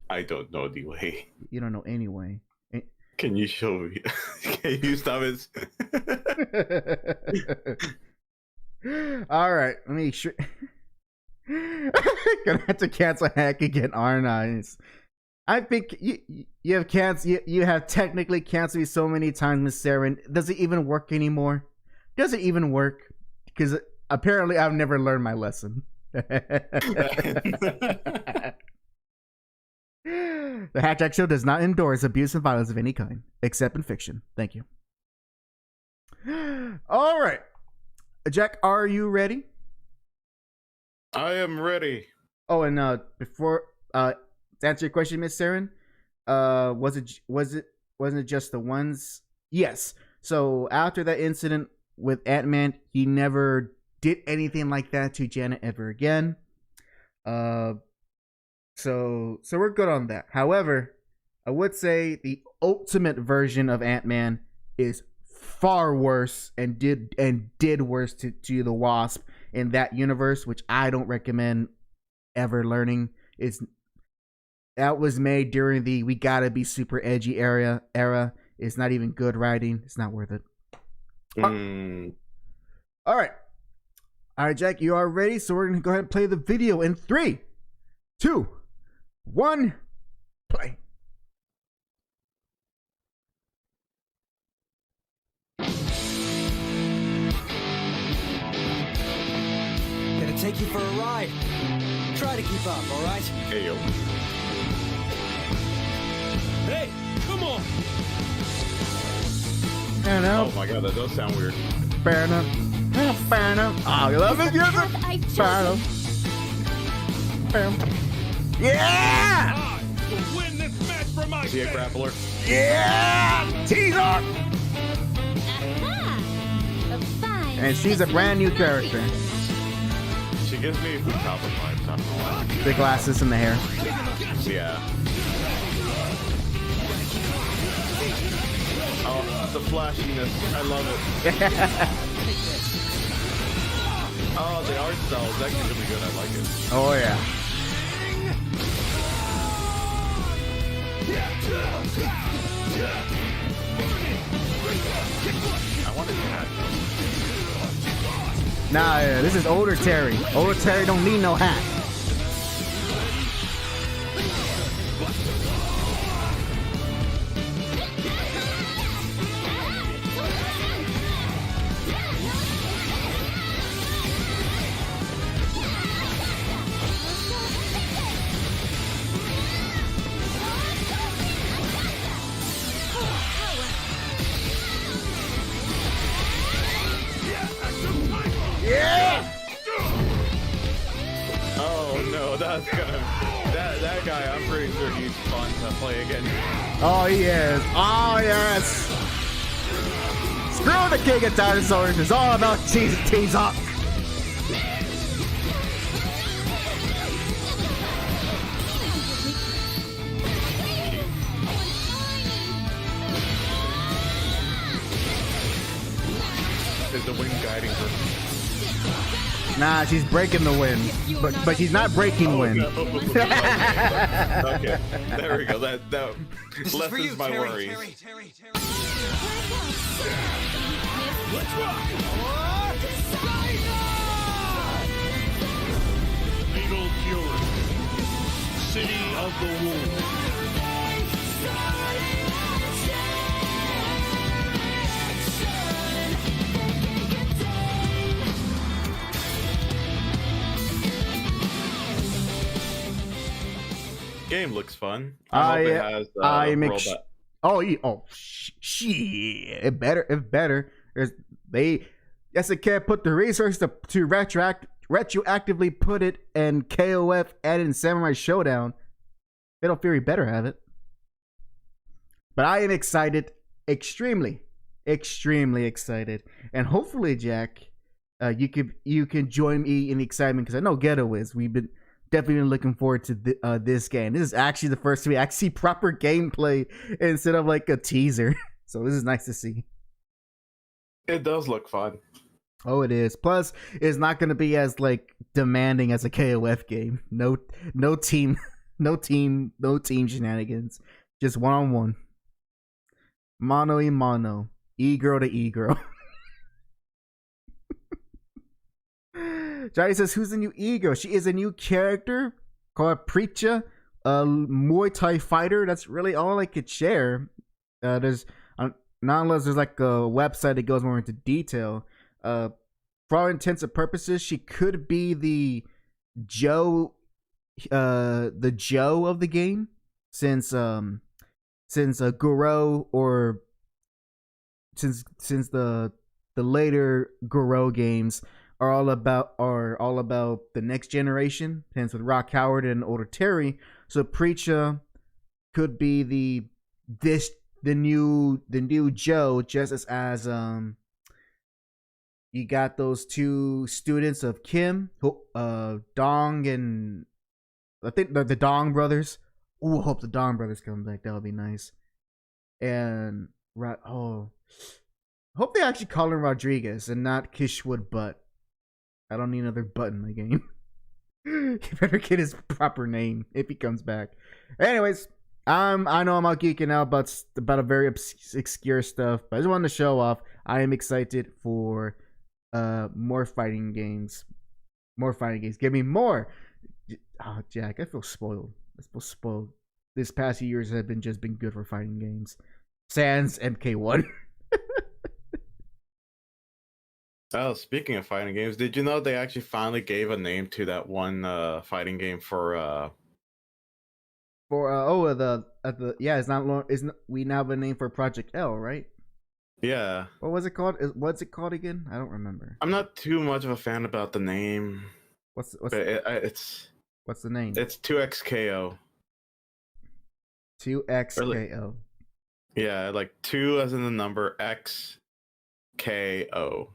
I don't know the way. You don't know any way. Can you show me? Can you stop it? All right, let me sure. Gonna have to cancel hack again, aren't I? I think you have canceled. You have technically canceled me so many times, Miss Sarah. Does it even work anymore? Does it even work? Because apparently I've never learned my lesson. The HAC Show does not endorse abuse and violence of any kind, except in fiction. Thank you. All right, Jack, are you ready? I am ready. Oh, and before to answer your question, Miss Saren, wasn't it just the ones? Yes. So after that incident with Ant-Man, he never did anything like that to Janet ever again. So we're good on that. However, I would say the ultimate version of Ant-Man is far worse and did worse to the Wasp in that universe, which I don't recommend ever learning. That was made during the we gotta be super edgy era. It's not even good writing. It's not worth it. All right, Jack, you are ready. So we're gonna go ahead and play the video in 3, 2, 1, play. Gonna take you for a ride. Try to keep up, all right? Hey yo. Hey, come on! Oh my god, that does sound weird. Oh, you love this music? Yeah! To win this match for my Is he a grappler? Yeah! Teaser! And she's a brand new character. She gives me food goblin vibes, I don't know why. The glasses and the hair. Yeah. Oh, the flashiness. I love it. Oh, the art style is actually really good. I like it. Oh, yeah. I wanted to hat. Nah, yeah, this is older Terry. Older Terry don't need no hat. Yeah! Oh no, that's gonna that guy. I'm pretty sure he's fun to play again. Oh, he is. Oh, yes. Screw the king of dinosaurs. It's all about T-Zoc. Is the wind guiding her? Nah, she's breaking the wind, but she's not breaking wind. No. Okay, there we go. That This is for you, lessens my Terry, worries. Terry. Let's rock! Fatal Fury. City of the Wolves. Game looks fun. I hope it has shit. It better. SNK put the resources to retroactively put it in KOF and in Samurai Showdown. Fatal Fury better have it. But I am excited, extremely excited, and hopefully, Jack, you can join me in the excitement because I know Ghetto is. We've been definitely been looking forward to this game. This is actually the first time we actually see proper gameplay instead of like a teaser. So this is nice to see. It does look fun. Oh, it is. Plus, it's not going to be as like demanding as a KOF game. No team shenanigans. Just one-on-one. Mano y mano. E-girl to e-girl. Johnny says, who's the new e-girl? She is a new character called Preacha, a Muay Thai fighter. That's really all I could share. There's not unless there's like a website that goes more into detail. For all intents and purposes, she could be the Joe of the game, since Goro, or since the later Goro games are all about the next generation, hence with Rock Howard and older Terry. So Preacha could be the new Joe, just as you got those two students of Kim, Dong, and I think the Dong brothers. Ooh, I hope the Dong brothers come back. That would be nice. And hope they actually call him Rodriguez and not Kishwood Butt. I don't need another butt in my game. You better get his proper name if he comes back. Anyways, I know I'm out geeking out about a very obscure stuff, but I just wanted to show off. I am excited for more fighting games. Give me more. Oh, Jack, I feel spoiled. This past few years have been good for fighting games. Sans MK1. Oh, speaking of fighting games, did you know they actually finally gave a name to that one fighting game for it's not we now have a name for Project L, right? Yeah. What was it called? What's it called again? I don't remember. I'm not too much of a fan about the name. What's the name? It's 2XKO. 2XKO. Yeah, like 2 as in the number X KO.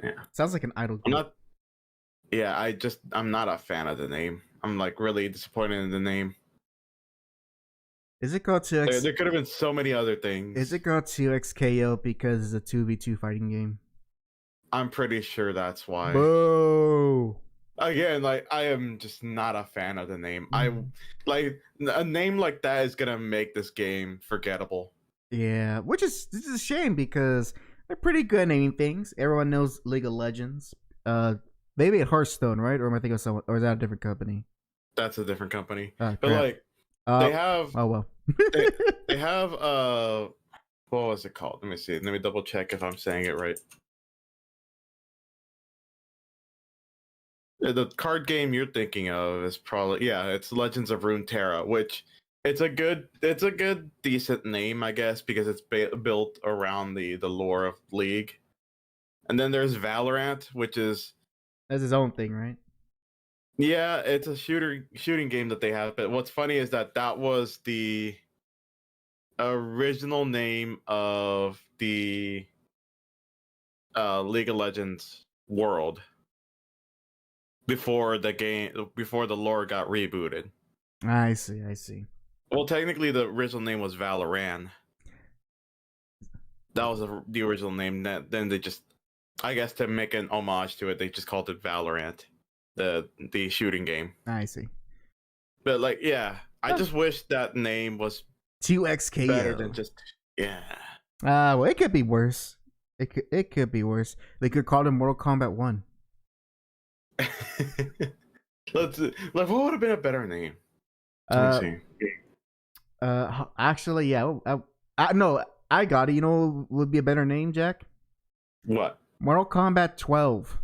Yeah. Sounds like an idol group. I'm not a fan of the name. I'm like really disappointed in the name. Is it called 2X? There could have been so many other things. Is it called 2XKO because it's a 2v2 fighting game? I'm pretty sure that's why. Boo! Again, like, I am just not a fan of the name. I like a name like that is gonna make this game forgettable. Yeah, this is a shame because they're pretty good at naming things. Everyone knows League of Legends. Maybe at Hearthstone, right? Or am I thinking of someone? Or is that a different company? That's a different company. Oh, but like, they have. Oh well. they have. What was it called? Let me see. Let me double check if I'm saying it right. The card game you're thinking of is probably it's Legends of Runeterra, which it's a good decent name, I guess, because it's built around the lore of League. And then there's Valorant, which is that's his own thing, right? Yeah, it's a shooting game that they have. But what's funny is that was the original name of the League of Legends world before the lore got rebooted. I see. I see. Well, technically, the original name was Valorant. That was the original name. Then they just, I guess, to make an homage to it, they just called it Valorant, the shooting game. I see. But like, yeah, I just wish that name was 2XKO. better than just Well, it could be worse. It could be worse. They could call it Mortal Kombat 1. What would have been a better name? Let me see. Actually, yeah. No, I got it. You know what would be a better name, Jack? What? Mortal Kombat 12.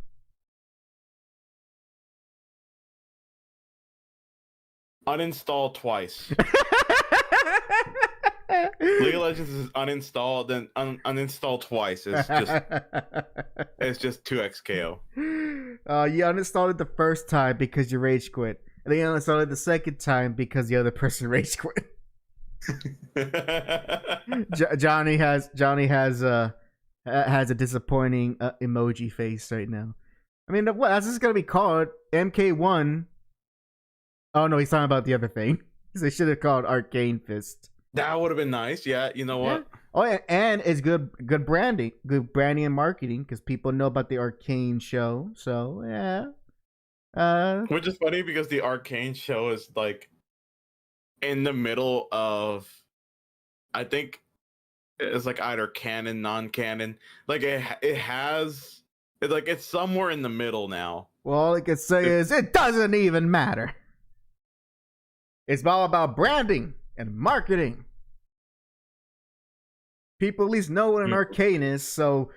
Uninstall twice. League of Legends is uninstalled, then uninstall twice. It's just 2XKO. You uninstalled it the first time because you rage quit, and then you uninstalled it the second time because the other person rage quit. Johnny has a disappointing emoji face right now. I mean, what? That's just gonna be called MK1. Oh no, he's talking about the other thing. They should have called Arcane Fist. That would have been nice. Yeah, you know what? Yeah. Oh, yeah, and it's good branding and marketing because people know about the Arcane show. So yeah. Which is funny because the Arcane show is like in the middle of, I think it's like either canon, non-canon. Like it's somewhere in the middle now. Well, all I can say is it doesn't even matter. It's all about branding and marketing. People at least know what an arcane is, so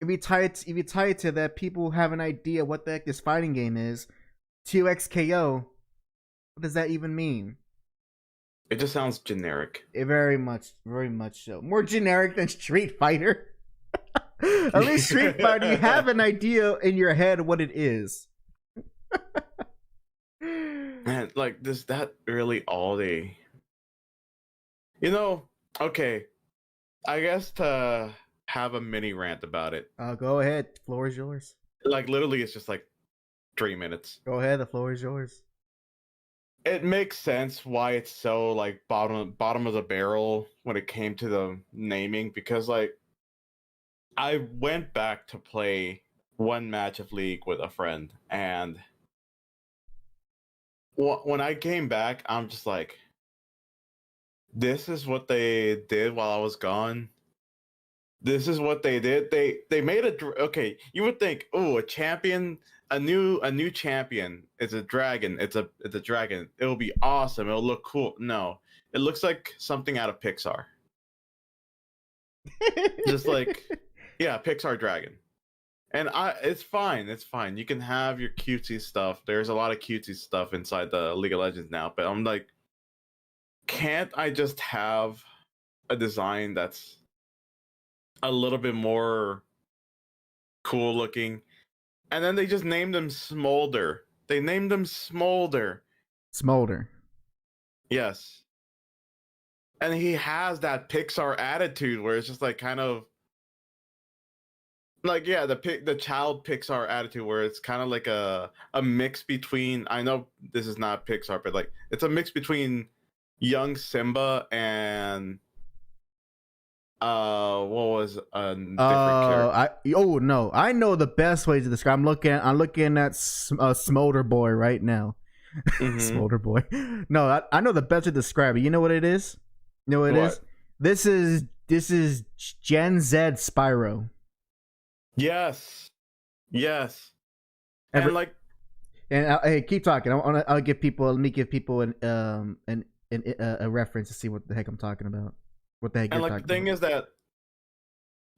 if you tie it to that, people have an idea what the heck this fighting game is. 2XKO, what does that even mean? It just sounds generic. Very much so. More generic than Street Fighter. At least Street Fighter, you have an idea in your head what it is. Man, like, is that really all they... okay. I guess to have a mini rant about it. Go ahead. The floor is yours. Like, literally, it's just like 3 minutes. Go ahead. The floor is yours. It makes sense why it's so, like, bottom of the barrel when it came to the naming, because, like, I went back to play one match of League with a friend, and when I came back, I'm just like, this is what they did while I was gone. This is what they did. They made okay. You would think, oh, a champion, a new champion. It's a dragon. It's a dragon. It'll be awesome. It'll look cool. No, it looks like something out of Pixar. Just like, yeah, Pixar dragon. And it's fine. It's fine. You can have your cutesy stuff. There's a lot of cutesy stuff inside the League of Legends now. But I'm like, can't I just have a design that's a little bit more cool looking? And then they just named him Smolder. They named him Smolder. Smolder. Yes. And he has that Pixar attitude where it's just like kind of like, yeah, the child Pixar attitude where it's kind of like a mix between, I know this is not Pixar, but like it's a mix between young Simba and what was a different character? No, I know the best way to describe. I'm looking at Smolder Boy right now. Mm-hmm. Smolder Boy. No, I know the best way to describe it. You know what it is? You know what it is? This is Gen Z Spyro. Yes. And hey, keep talking. I'll give people. Let me give people a reference to see what the heck I'm talking about. What the heck? And like the thing is that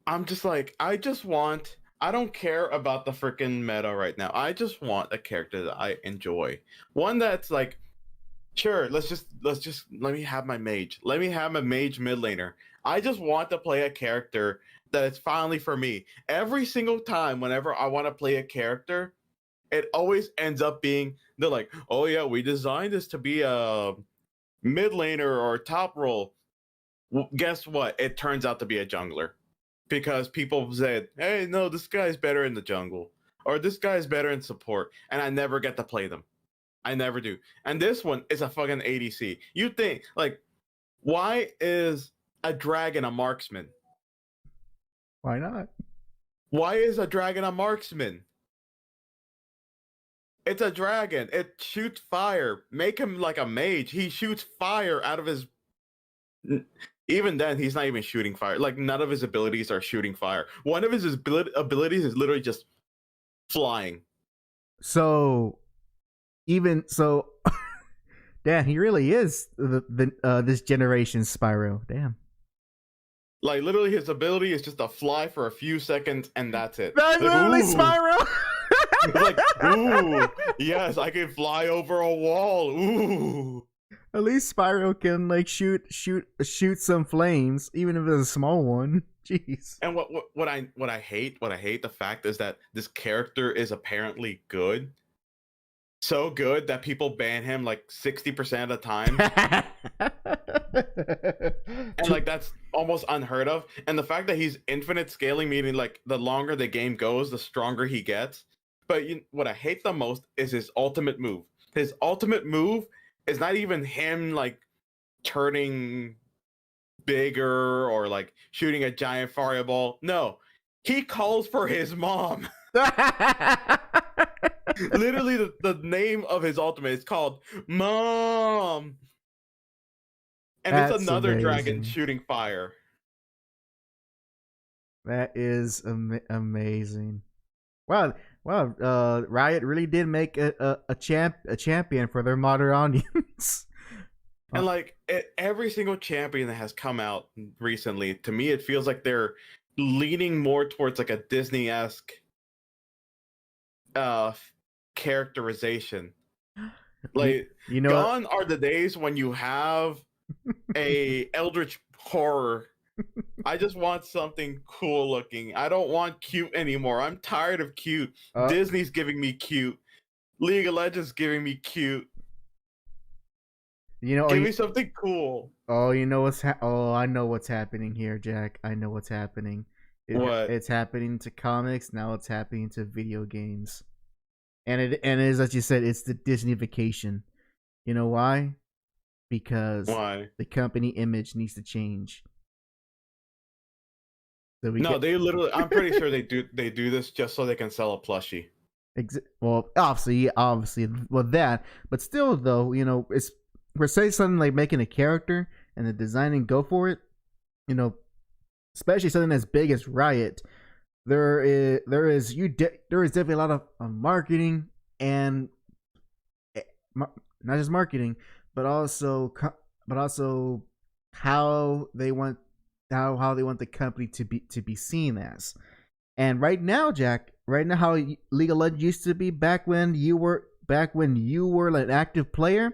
I'm just like, I don't care about the freaking meta right now. I just want a character that I enjoy. One that's like, sure, let me have my mage. Let me have my mage mid laner. I just want to play a character that is finally for me. Every single time whenever I want to play a character, it always ends up being, they're like, oh yeah, we designed this to be a mid laner or top role. Well, guess what? It turns out to be a jungler. because people said, "Hey, no, this guy's better in the jungle," or "This guy's better in support," and I never get to play them. I never do. And this one is a fucking ADC. You think like, why is a dragon a marksman? Why not? Why is a dragon a marksman? It's a dragon. It shoots fire. Make him like a mage. He shoots fire out of his. Even then, he's not even shooting fire. Like, none of his abilities are shooting fire. One of his abilities is literally just flying. So, even so, damn, he really is this generation's Spyro. Damn. Like, literally, his ability is just to fly for a few seconds, and that's it. That's Like, literally ooh. Spyro. Like, ooh, yes, I can fly over a wall. Ooh. At least Spyro can like shoot some flames, even if it's a small one. Jeez. And what I hate the fact is that this character is apparently good. So good that people ban him like 60% of the time. And like that's almost unheard of. And the fact that he's infinite scaling, meaning like the longer the game goes, the stronger he gets. But what I hate the most is his ultimate move. His ultimate move is not even him like turning bigger or like shooting a giant fireball. No, he calls for his mom. Literally, the name of his ultimate is called Mom. And That's it's another amazing. dragon shooting fire. That is amazing. Wow, Riot really did make a champion for their modern audience. And like every single champion that has come out recently, to me, it feels like they're leaning more towards like a Disney-esque characterization. Like, you know, gone are the days when you have a eldritch horror. I just want something cool looking. I don't want cute anymore. I'm tired of cute. Disney's giving me cute. League of Legends giving me cute. You know, give me something cool. Oh, you know what's I know what's happening here, Jack. I know what's happening. What? It's happening to comics, now it's happening to video games. And it is, as you said, it's the Disneyfication. You know why? Because the company image needs to change. So they literally. I'm pretty sure they do this just so they can sell a plushie. Well, obviously, well that, but still, though, you know, it's we're saying something like making a character and the designing go for it. You know, especially something as big as Riot. There is definitely a lot of marketing and not just marketing, but also how they want the company to be seen as. And right now, Jack, how League of Legends used to be back when you were an active player,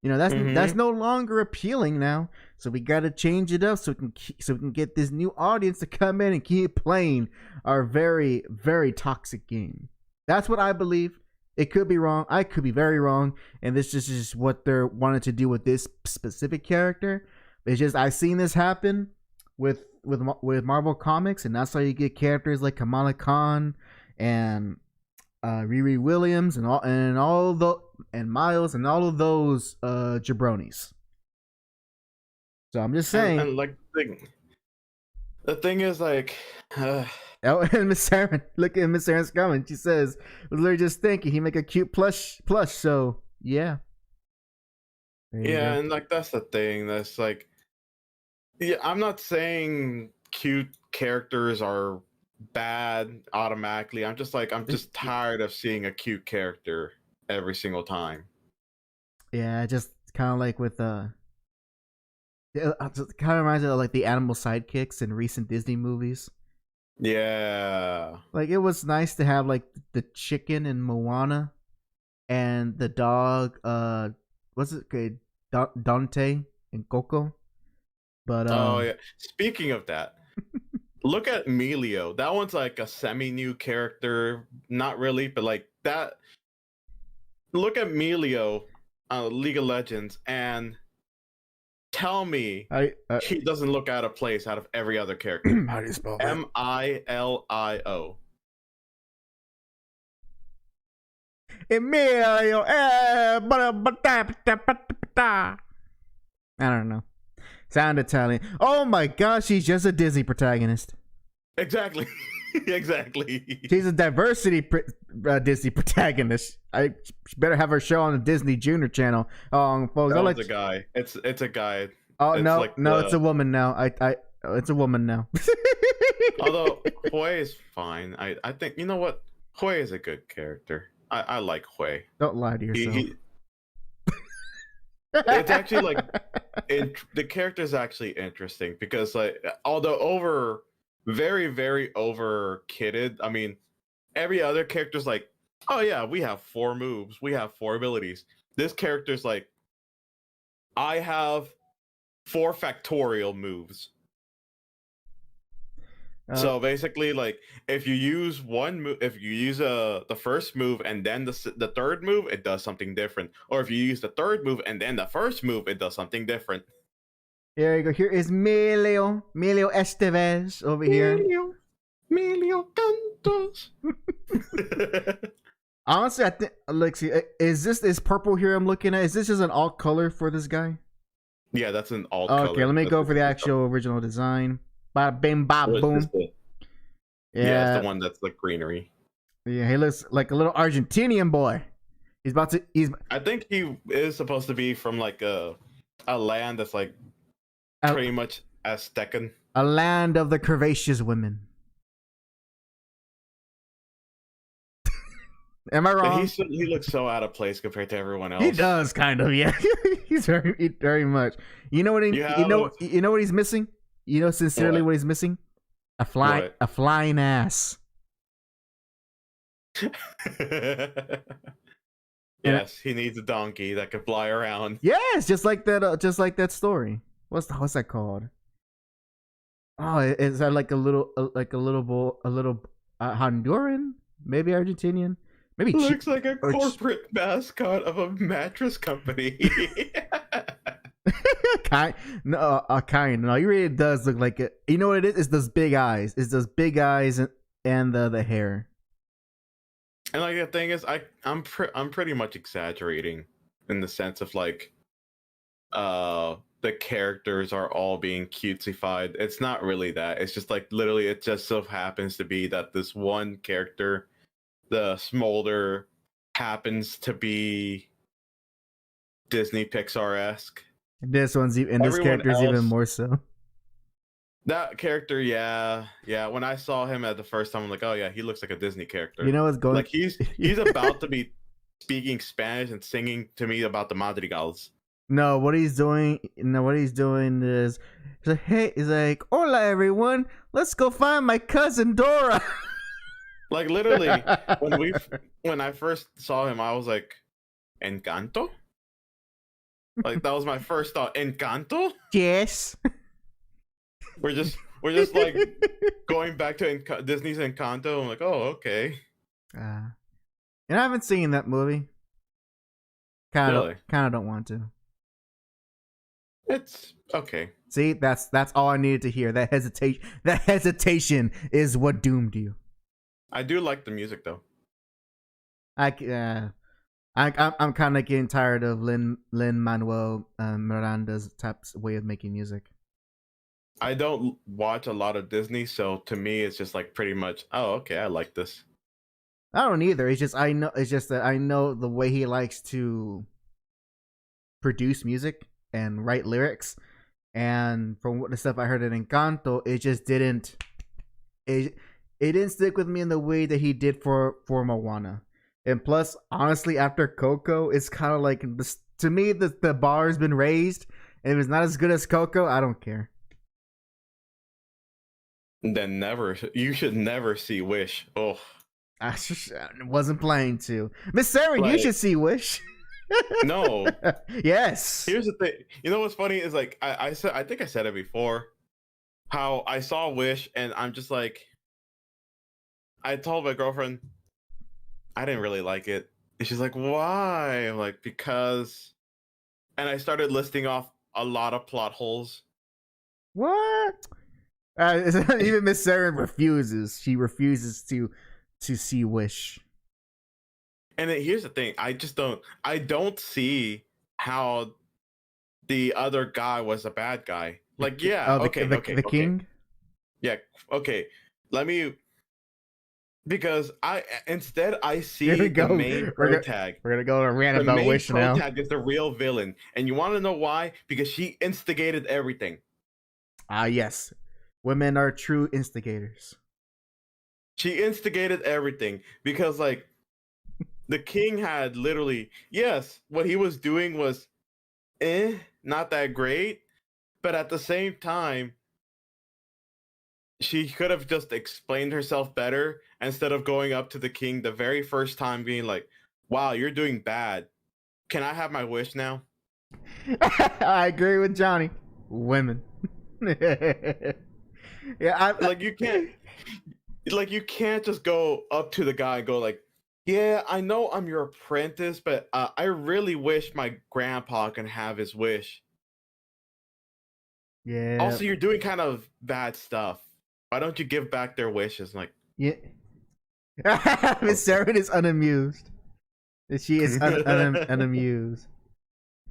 you know, that's no longer appealing now. So we got to change it up so we can get this new audience to come in and keep playing our very, very toxic game. That's what I believe. It could be wrong. I could be very wrong. And this is just what they're wanting to do with this specific character. It's just I've seen this happen with Marvel Comics, and that's how you get characters like Kamala Khan and Riri Williams and Miles and all of those jabronis. So I'm just saying. And like the thing is like. Oh, and Miss Aaron, look at Miss Aaron's comment. She says, "Was literally just thinking he make a cute plush." So yeah. Yeah, and like that's the thing. That's like, yeah, I'm not saying cute characters are bad automatically. I'm just tired of seeing a cute character every single time. Yeah, just kind of like with it kind of reminds me of like the animal sidekicks in recent Disney movies. Yeah, like it was nice to have like the chicken in Moana and the dog. What's it? Okay, Dante and Coco. But oh yeah. Speaking of that, look at Melio. That one's like a semi-new character, not really, but like that. Look at Melio, League of Legends, and tell me he doesn't look out of place out of every other character. How do you spell that? Milio. Emilio. I don't know. Sound Italian. Oh my gosh, she's just a Disney protagonist. Exactly. Exactly. She's a diversity Disney protagonist. I better have her show on the Disney Junior channel. Folks, That was a guy. It's a guy. Oh It's no, like no, it's a woman now. It's a woman now. Although Hui is fine. I think, you know what? Hui is a good character. I like Hui. Don't lie to yourself. It's actually like the character is actually interesting because like although very very over kidded. I mean, every other character's like, oh yeah, we have 4 moves, we have 4 abilities. This character's like, I have 4 factorial moves. So basically, like, if you use one move, if you use the first move and then the third move, it does something different. Or if you use the third move and then the first move, it does something different. There you go. Here is Emilio Estevez over here. Emilio Cantos. Honestly, I think. Let's see. Is purple here? I'm looking at. Is this just an alt color for this guy? Yeah, that's an alt color. Okay, let me go for the actual original design. Bada bing, bada boom. Yeah, it's the one that's like greenery. Yeah, he looks like a little Argentinian boy. I think he is supposed to be from like a land that's like pretty much Aztecan. A land of the curvaceous women. Am I wrong? He looks so out of place compared to everyone else. He does kind of, yeah. He's very much. You know what? You know what he's missing? You know, sincerely, what he's missing? A flying ass. Yes, he needs a donkey that can fly around. Yes, just like that story. What's that called? Oh, is that like a little Honduran, maybe Argentinian, maybe looks like a corporate mascot of a mattress company. No, he really does look like it. You know what it is? It's those big eyes. It's those big eyes and the hair. And like the thing is, I'm pretty much exaggerating in the sense of like, the characters are all being cutesified. It's not really that. It's just like literally, it just so happens to be that this one character, the Smolder, happens to be Disney Pixar-esque. This character's even more so. That character, yeah. When I saw him at the first time, I'm like, oh yeah, he looks like a Disney character. You know what's going? Like he's about to be speaking Spanish and singing to me about the madrigals. No, what he's doing is he's like, hola everyone, let's go find my cousin Dora. Like literally, when I first saw him, I was like, Encanto? Like that was my first thought. Encanto? Yes. We're just like going back to Disney's Encanto. I'm like, oh, okay. And I haven't seen that movie. Kind of don't want to. It's okay. See, that's all I needed to hear. That hesitation is what doomed you. I do like the music though. I'm kind of getting tired of Lin-Manuel Miranda's way of making music. I don't watch a lot of Disney, so to me, it's just like pretty much, oh, okay, I like this. I don't either. It's just that I know the way he likes to produce music and write lyrics, and from what the stuff I heard in Encanto, it just didn't. It didn't stick with me in the way that he did for Moana. And plus, honestly, after Coco, it's kind of like to me the bar has been raised, and if it's not as good as Coco, I don't care. Then you should never see Wish. Oh, I wasn't planning to. Miss Sarah, you should see Wish. No. Yes. Here's the thing. You know what's funny is like I think I said it before. How I saw Wish and I'm just like, I told my girlfriend I didn't really like it. And she's like, why? I'm like, because. And I started listing off a lot of plot holes. What? Even Miss Saren refuses. She refuses to see Wish. And here's the thing: I don't see how the other guy was a bad guy. Like, yeah, the king. Yeah, okay. Let me, because I see Here we the go. main We're tag. gonna go on a rant The about main Wish now. tag is the real villain, and you want to know why? Because she instigated everything. Yes, women are true instigators. She instigated everything because, like, the king had literally, yes, what he was doing was, not that great, but at the same time, she could have just explained herself better instead of going up to the king the very first time being like, wow, you're doing bad. Can I have my wish now? I agree with Johnny. Women. Yeah, Like, you can't just go up to the guy and go like, yeah, I know I'm your apprentice, but I really wish my grandpa can have his wish. yeah. Also, you're doing kind of bad stuff. Why don't you give back their wishes? Like, Yeah. Miss Saren is unamused. She is unamused.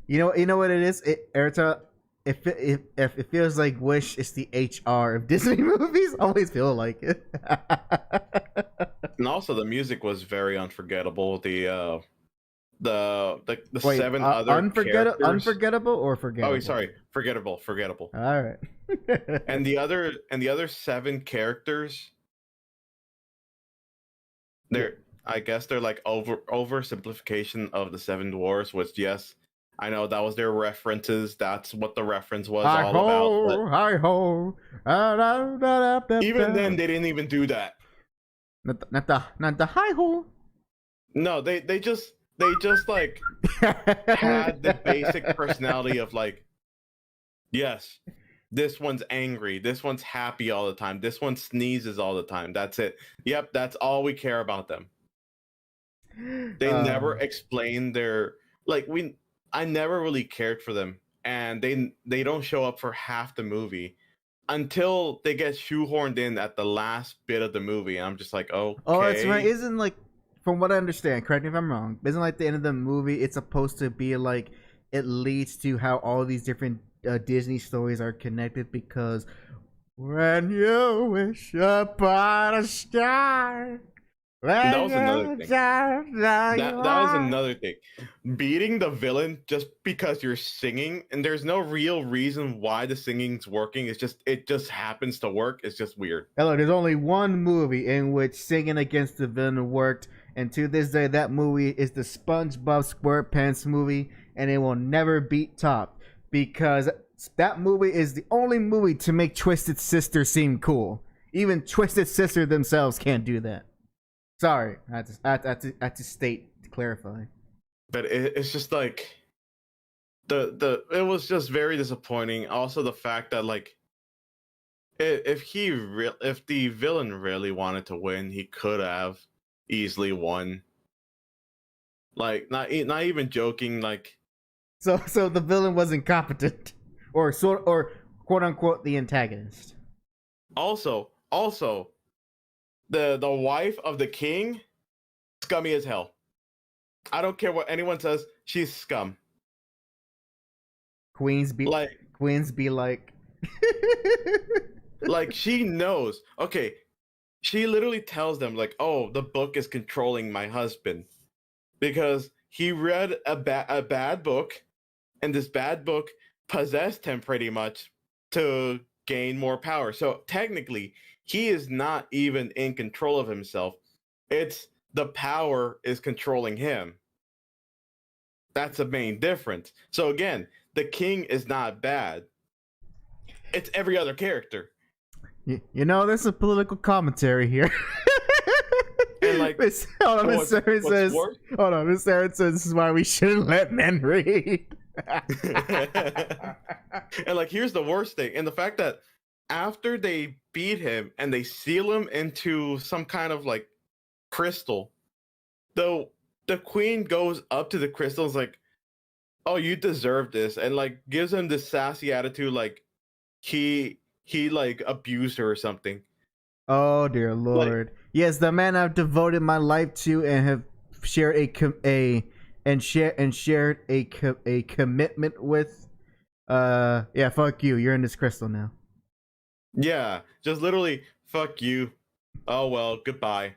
You know what it is? Erta, if it feels like Wish is the HR of Disney movies, always feel like it. and also the music was very unforgettable. The Wait, seven other characters. unforgettable or forgettable? Oh, sorry, forgettable. All right. and the other 7 characters, I guess they're like oversimplification of the 7 dwarves, which, yes, I know that was their references. That's what the reference was all about. Hi ho. Even then, they didn't even do that. Not the hi ho. No, they just like had the basic personality of like, yes, this one's angry, this one's happy all the time, this one sneezes all the time. That's it. Yep, that's all we care about them. They never explained their, like, I never really cared for them, and they don't show up for half the movie until they get shoehorned in at the last bit of the movie. And I'm just like, okay. Oh, that's right. Isn't, like, from what I understand, correct me if I'm wrong, isn't, like, the end of the movie, it's supposed to be like it leads to how all these different Disney stories are connected, because when you wish upon a star. That was another thing. That was another thing. Beating the villain just because you're singing, and there's no real reason why the singing's working. It just happens to work. It's just weird. Hello, there's only one movie in which singing against the villain worked, and to this day, that movie is the SpongeBob SquarePants movie, and it will never beat top, because that movie is the only movie to make Twisted Sister seem cool. Even Twisted Sister themselves can't do that. Sorry, I had to state to clarify. But it's just like it was just very disappointing. Also, the fact that, like, if the villain really wanted to win, he could have easily won. Like, not even joking. Like, so the villain was incompetent, or quote unquote the antagonist. Also. The wife of the king, scummy as hell. I don't care what anyone says, she's scum. Queens be like like, she knows. Okay, she literally tells them, like, oh, the book is controlling my husband because he read a bad book, and this bad book possessed him pretty much to gain more power. So technically, he is not even in control of himself. It's the power is controlling him. That's the main difference. So again, the king is not bad. It's every other character. You know, there's a political commentary here. And, like, Miss Saren says this is why we shouldn't let men read. And, like, here's the worst thing, and the fact that after they beat him and they seal him into some kind of, like, crystal, though, the queen goes up to the crystal and is like, "Oh, you deserve this," and like gives him this sassy attitude, like he like abused her or something. Oh dear Like, lord. Yes, the man I've devoted my life to and have shared shared a commitment with. Yeah, fuck you. You're in this crystal now. yeah, just literally, fuck you. Oh well, goodbye,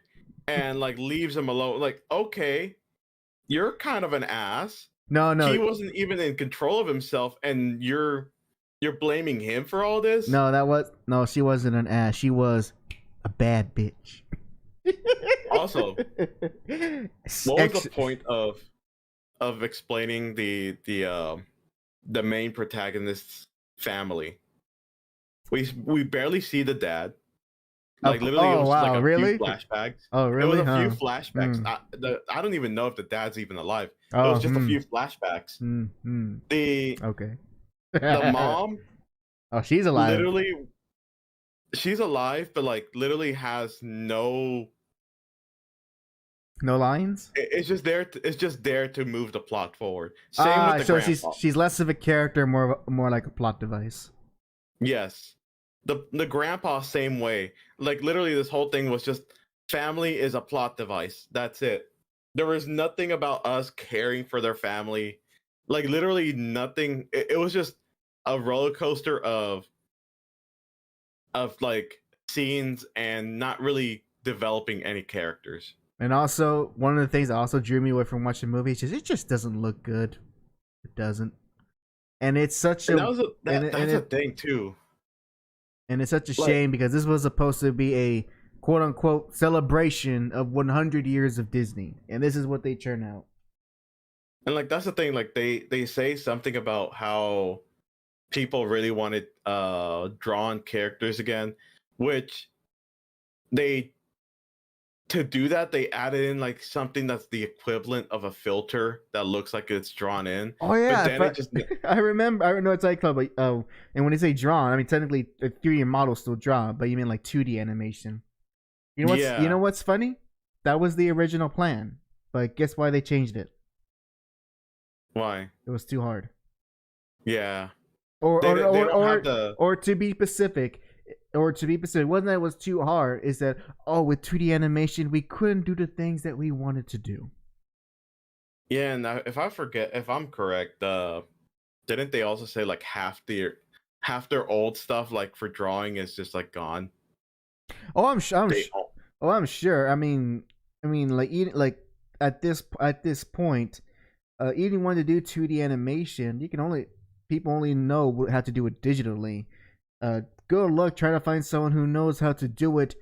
and like leaves him alone. Like, okay, you're kind of an ass. No, He no. wasn't even in control of himself, and you're blaming him for all this. No, she wasn't an ass. She was a bad bitch. Also, what was the point of explaining the main protagonist's family? We barely see the dad. Like literally, it was just like a really? few flashbacks. Oh, really? It was a few Huh? flashbacks. Mm. I don't even know if the dad's even alive. It Oh, was just a few flashbacks. The Okay. the mom Oh, she's alive. literally, she's alive, but like literally has no. No lines. It's just there. It's just there to move the plot forward. Same with the So grandpa. she's less of a character, more like a plot device. Yes. The grandpa, same way. Like literally this whole thing was just family is a plot device. That's it. There was nothing about us caring for their family. Like literally nothing. It was just a roller coaster of like scenes and not really developing any characters. And also, one of the things that also drew me away from watching the movie is it just doesn't look good. It doesn't, and it's such And a that was that's a thing too. and it's such a Like, shame because this was supposed to be a quote unquote celebration of 100 years of Disney, and this is what they turn out. and like that's the thing. Like they say something about how people really wanted drawn characters again, which they to do that they added in like something that's the equivalent of a filter that looks like it's drawn in. Oh yeah, But then it just I remember. I know it's like club, but and when they say drawn, I mean technically the 3D model still drawn, but you mean like 2D animation. You know what's Yeah. You know what's funny? That was the original plan, but guess why they changed it? Why? It was too hard. Yeah. Or They don't or have the or to be specific, wasn't that it was too hard? Is that with 2D animation we couldn't do the things that we wanted to do. yeah, and if I'm correct, didn't they also say like half their old stuff like for drawing is just like gone? Oh, I'm sure. They I'm sure. Like at this point, even when to do 2D animation, people only know how to do it digitally. Good luck trying to find someone who knows how to do it.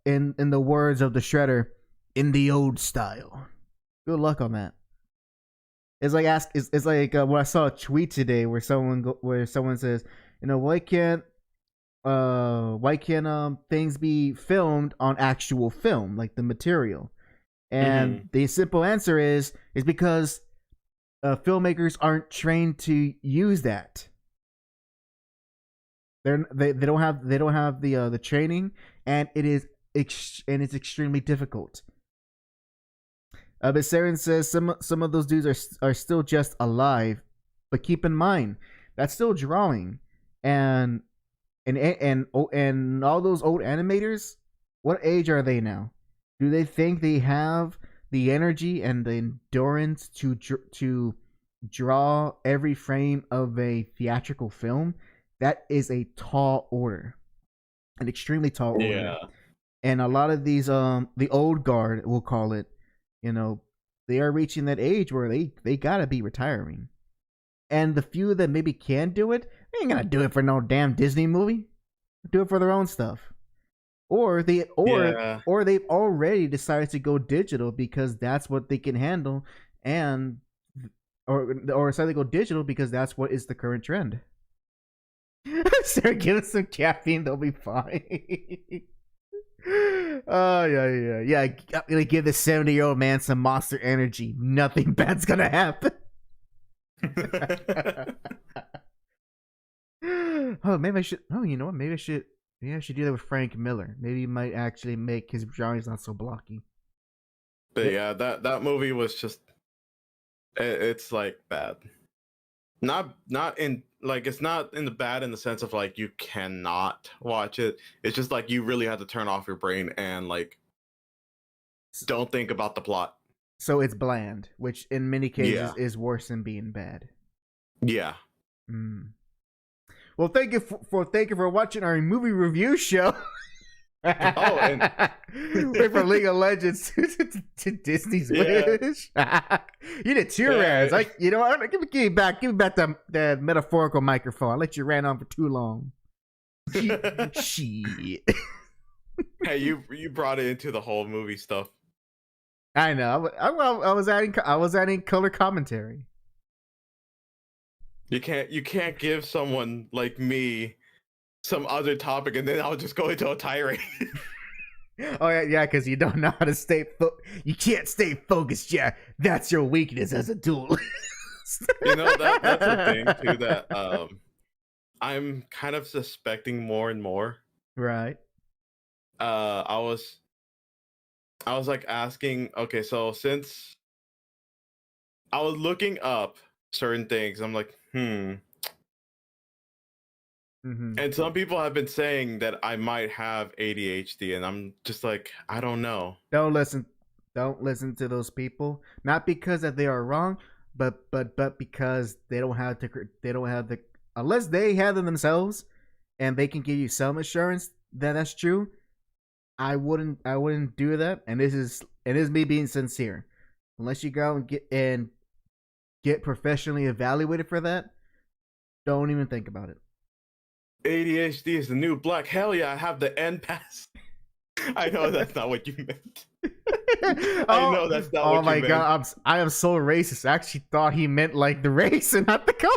In the words of the Shredder, in the old style. Good luck on that. It's like when I saw a tweet today where someone says, why can't things be filmed on actual film, like the material? And the simple answer is because filmmakers aren't trained to use that. They don't have the training, and it's extremely difficult. But Saren says some of those dudes are still just alive, but keep in mind that's still drawing, and all those old animators, what age are they now? Do they think they have the energy and the endurance to draw every frame of a theatrical film? That is a tall order, an extremely tall order. Yeah. And a lot of these the old guard, we'll call it, they are reaching that age where they gotta be retiring. And the few that maybe can do it, they ain't gonna do it for no damn Disney movie. Do it for their own stuff. Or they've already decided to go digital because that's what they can handle, and or decided to go digital because that's what is the current trend. Sarah, give us some caffeine, they'll be fine. Oh yeah. I'm gonna give this 70-year-old man some Monster Energy. Nothing bad's gonna happen. Oh, maybe I should. Oh, you know what? Maybe I should do that with Frank Miller. Maybe he might actually make his drawings not so blocky. But yeah, that movie was just It's like bad. Not in like it's not in the bad in the sense of like you cannot watch it. It's just like you really have to turn off your brain and like don't think about the plot. So it's bland, which in many cases Yeah. is worse than being bad. Yeah. Mm. Well, thank you for watching our movie review show. and went from League of Legends to Disney's Wish. You did two rounds. Like, you know what? Give me back the metaphorical microphone. I let you ran on for too long. Shit. Hey, you brought it into the whole movie stuff. I know. I was adding color commentary. You can't give someone like me some other topic and then I'll just go into a tirade. Oh yeah, because you don't know how to stay. You can't stay focused. Yeah, that's your weakness as a duelist. You know that's the thing too that I'm kind of suspecting more and more. Right. I was like asking. Okay, so since I was looking up certain things, I'm like, Mm-hmm. And some people have been saying that I might have ADHD, and I'm just like, I don't know. Don't listen to those people. Not because that they are wrong, but because they don't have the unless they have them themselves, and they can give you some assurance that that's true. I wouldn't do that, and this is me being sincere. Unless you go and get professionally evaluated for that, don't even think about it. ADHD is the new black. Hell yeah, I have the N pass. I know that's not what you meant. I know that's not what you meant. Oh my god, I am so racist. I actually thought he meant like the race and not the color.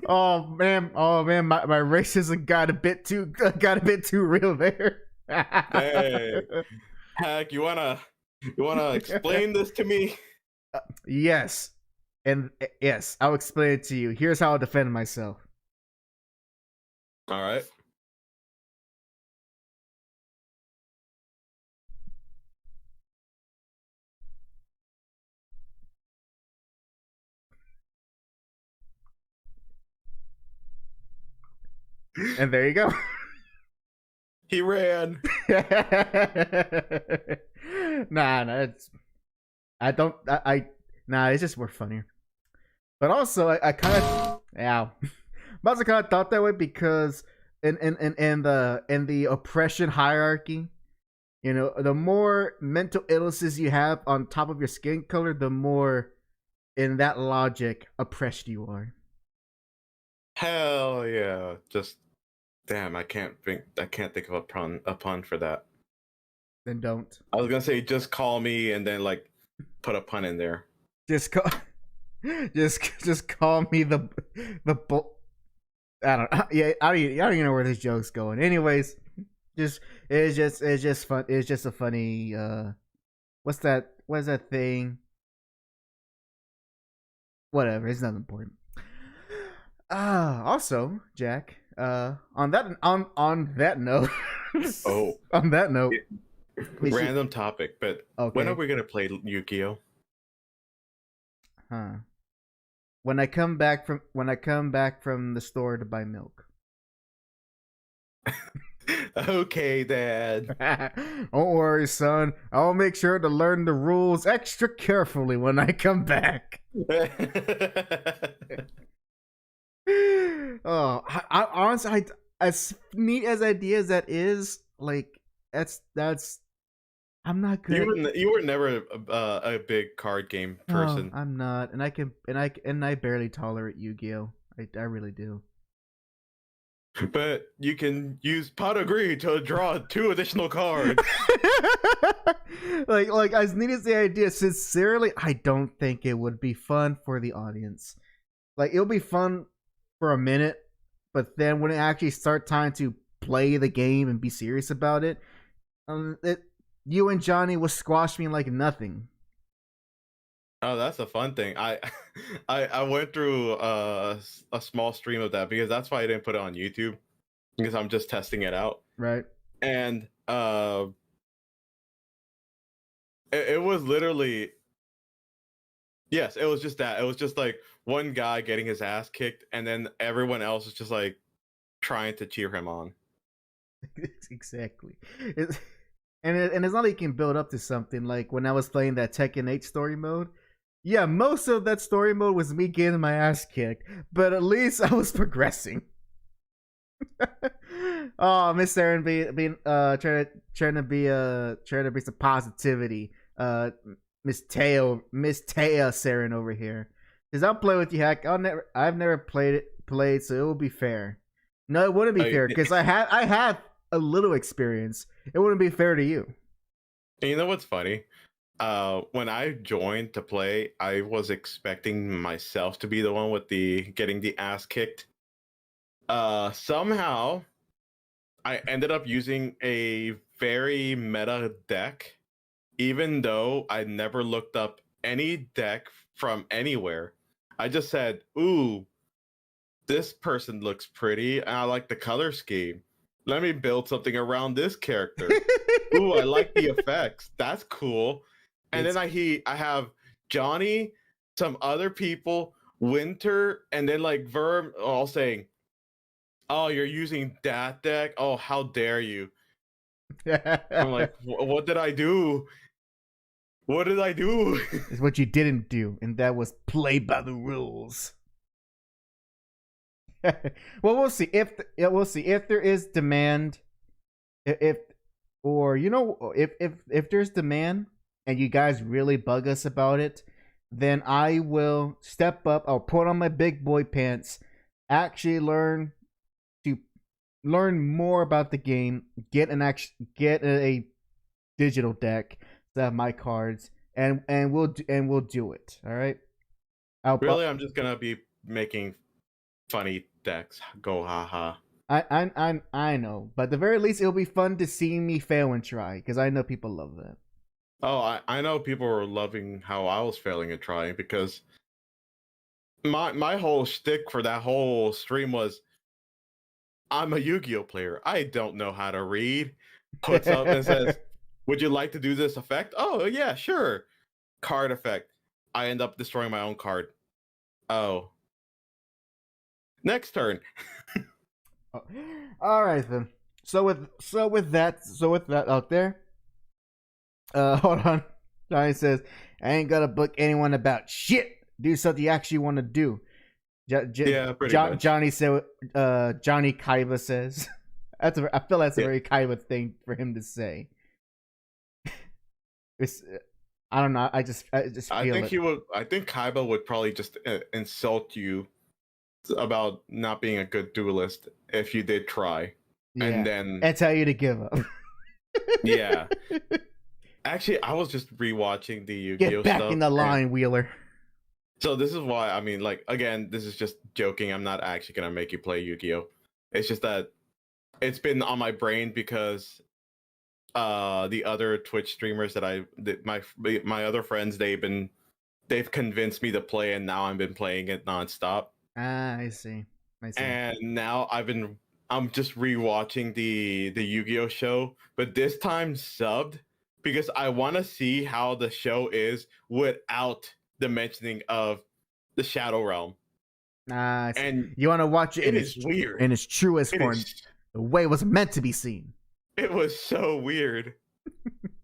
Oh man, my racism got a bit too real there. Hey, Hack, you wanna explain this to me? Yes, and yes, I'll explain it to you. Here's how I'll defend myself. All right. And there you go. He ran. Nah, it's just more funnier. But also, I kind of, I also kind of thought that way because in the oppression hierarchy, you know, the more mental illnesses you have on top of your skin color, the more, in that logic, oppressed you are. Hell yeah! Just damn, I can't think of a pun for that. Then don't. I was gonna say just call me and then like put a pun in there. Just call me the I don't even know where this joke's going. Anyways, it's just fun. It's just a funny what's that thing? Whatever, it's not important. Also, Jack, on that note, on that note, random topic, but okay. When are we gonna play Yu-Gi-Oh? Huh. When I come back from the store to buy milk. Okay, Dad. Don't worry, son. I'll make sure to learn the rules extra carefully when I come back. Oh, I honestly, as neat as idea as that is, like that's. I'm not good. You were never a big card game person. No, I'm not, and I barely tolerate Yu-Gi-Oh. I really do. But you can use pot agree to draw 2 additional cards. like as neat as the idea, sincerely, I don't think it would be fun for the audience. Like, it'll be fun for a minute, but then when it actually start time to play the game and be serious about it, you and Johnny will squash me like nothing. Oh, that's a fun thing. I went through a small stream of that because that's why I didn't put it on YouTube, because I'm just testing it out. Right. And Uh, it was literally yes, it was just that. It was just like one guy getting his ass kicked, and then everyone else is just like trying to cheer him on. Exactly. And it's not like you can build up to something. Like when I was playing that Tekken 8 story mode, yeah, most of that story mode was me getting my ass kicked, but at least I was progressing. Oh, Miss Saren being trying to be some positivity. Miss Taya Saren over here. Cause I'll play with you, Hack. I've never played, so it will be fair. No, it wouldn't be fair because I have a little experience. It wouldn't be fair to you. And you know what's funny? When I joined to play, I was expecting myself to be the one with the getting the ass kicked. Somehow I ended up using a very meta deck, even though I never looked up any deck from anywhere. I just said, ooh, this person looks pretty, and I like the color scheme. Let me build something around this character. Ooh, I like the effects. That's cool. And then I have Johnny, some other people, Winter, and then like Verm all saying, "Oh, you're using that deck? Oh, how dare you!" I'm like, "What did I do? What did I do?" It's what you didn't do, and that was play by the rules. Well, we'll see if there is demand, if there's demand and you guys really bug us about it, then I will step up. I'll put on my big boy pants, actually learn more about the game, get a digital deck to have my cards, and we'll do it. All right. I'm just gonna be making funny decks. Go haha. I know, but at the very least, it'll be fun to see me fail and try because I know people love that. Oh, I know people were loving how I was failing and trying because my whole shtick for that whole stream was I'm a Yu-Gi-Oh player. I don't know how to read. Puts up and says, "Would you like to do this effect?" Oh yeah, sure. Card effect. I end up destroying my own card. Oh. Next turn. All right then. So with that out there. Hold on. Johnny says, "I ain't gonna book anyone about shit. Do something you actually want to do." Yeah, pretty much. Johnny said. Johnny Kaiba says. I feel that's a very Kaiba thing for him to say. I don't know. I just feel I think he would. I think Kaiba would probably just insult you about not being a good duelist if you did try, and tell you to give up. Yeah. Actually, I was just rewatching the Yu-Gi-Oh Get back stuff, in the line, Wheeler. So this is why, I mean, like, again, this is just joking. I'm not actually gonna make you play Yu-Gi-Oh. It's just that it's been on my brain because the other Twitch streamers my other friends, they've convinced me to play, and now I've been playing it nonstop. I see. And now I'm just rewatching the Yu-Gi-Oh show, but this time subbed because I want to see how the show is without the mentioning of the Shadow Realm. And you want to watch it weird in its truest form, the way it was meant to be seen. It was so weird.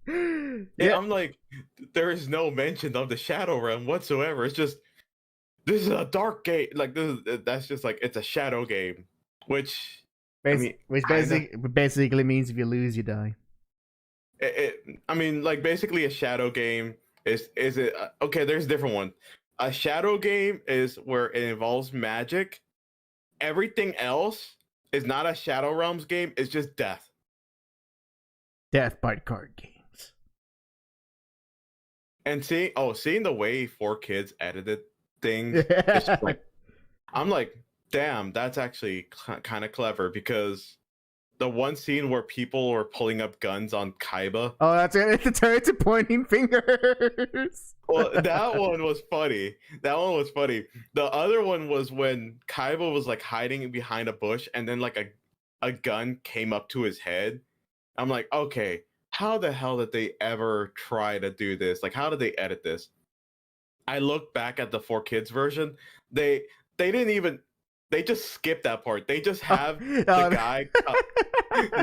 Yeah, I'm like, there is no mention of the Shadow Realm whatsoever. It's just, this is a dark game. Like, that's just like, it's a shadow game, which basically means if you lose, you die. I mean, like, basically a shadow game is it okay? There's a different one. A shadow game is where it involves magic. Everything else is not a Shadow Realms game. It's just death. Death by card games. And seeing the way 4Kids edited things, it's like, I'm like, damn, that's actually kind of clever, because the one scene where people were pulling up guns on Kaiba. Oh, that's it. It's turn to pointing fingers. Well, that one was funny. The other one was when Kaiba was like hiding behind a bush, and then like a gun came up to his head, I'm like, okay, how the hell did they ever try to do this? Like, how did they edit this? I look back at the 4Kids version. They didn't even. They just skipped that part. They just have the guy.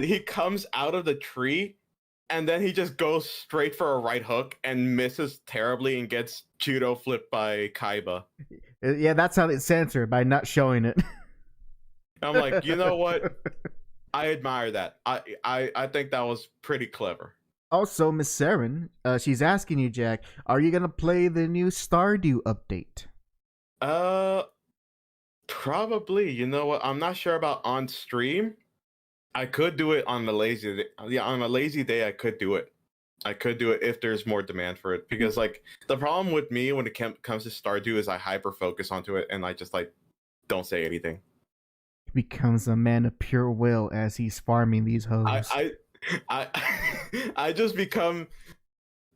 He comes out of the tree, and then he just goes straight for a right hook and misses terribly and gets judo flipped by Kaiba. Yeah, that's how they censor it, by not showing it. I'm like, you know what? I admire that. I think that was pretty clever. Also, Miss Saren, she's asking you, Jack, are you gonna play the new Stardew update? Probably. You know what? I'm not sure about on stream. I could do it on the lazy day. Yeah, on a lazy day, I could do it. I could do it if there's more demand for it. Because like the problem with me when it comes to Stardew is I hyper focus onto it and I just like don't say anything. He becomes a man of pure will as he's farming these hoes. I I just become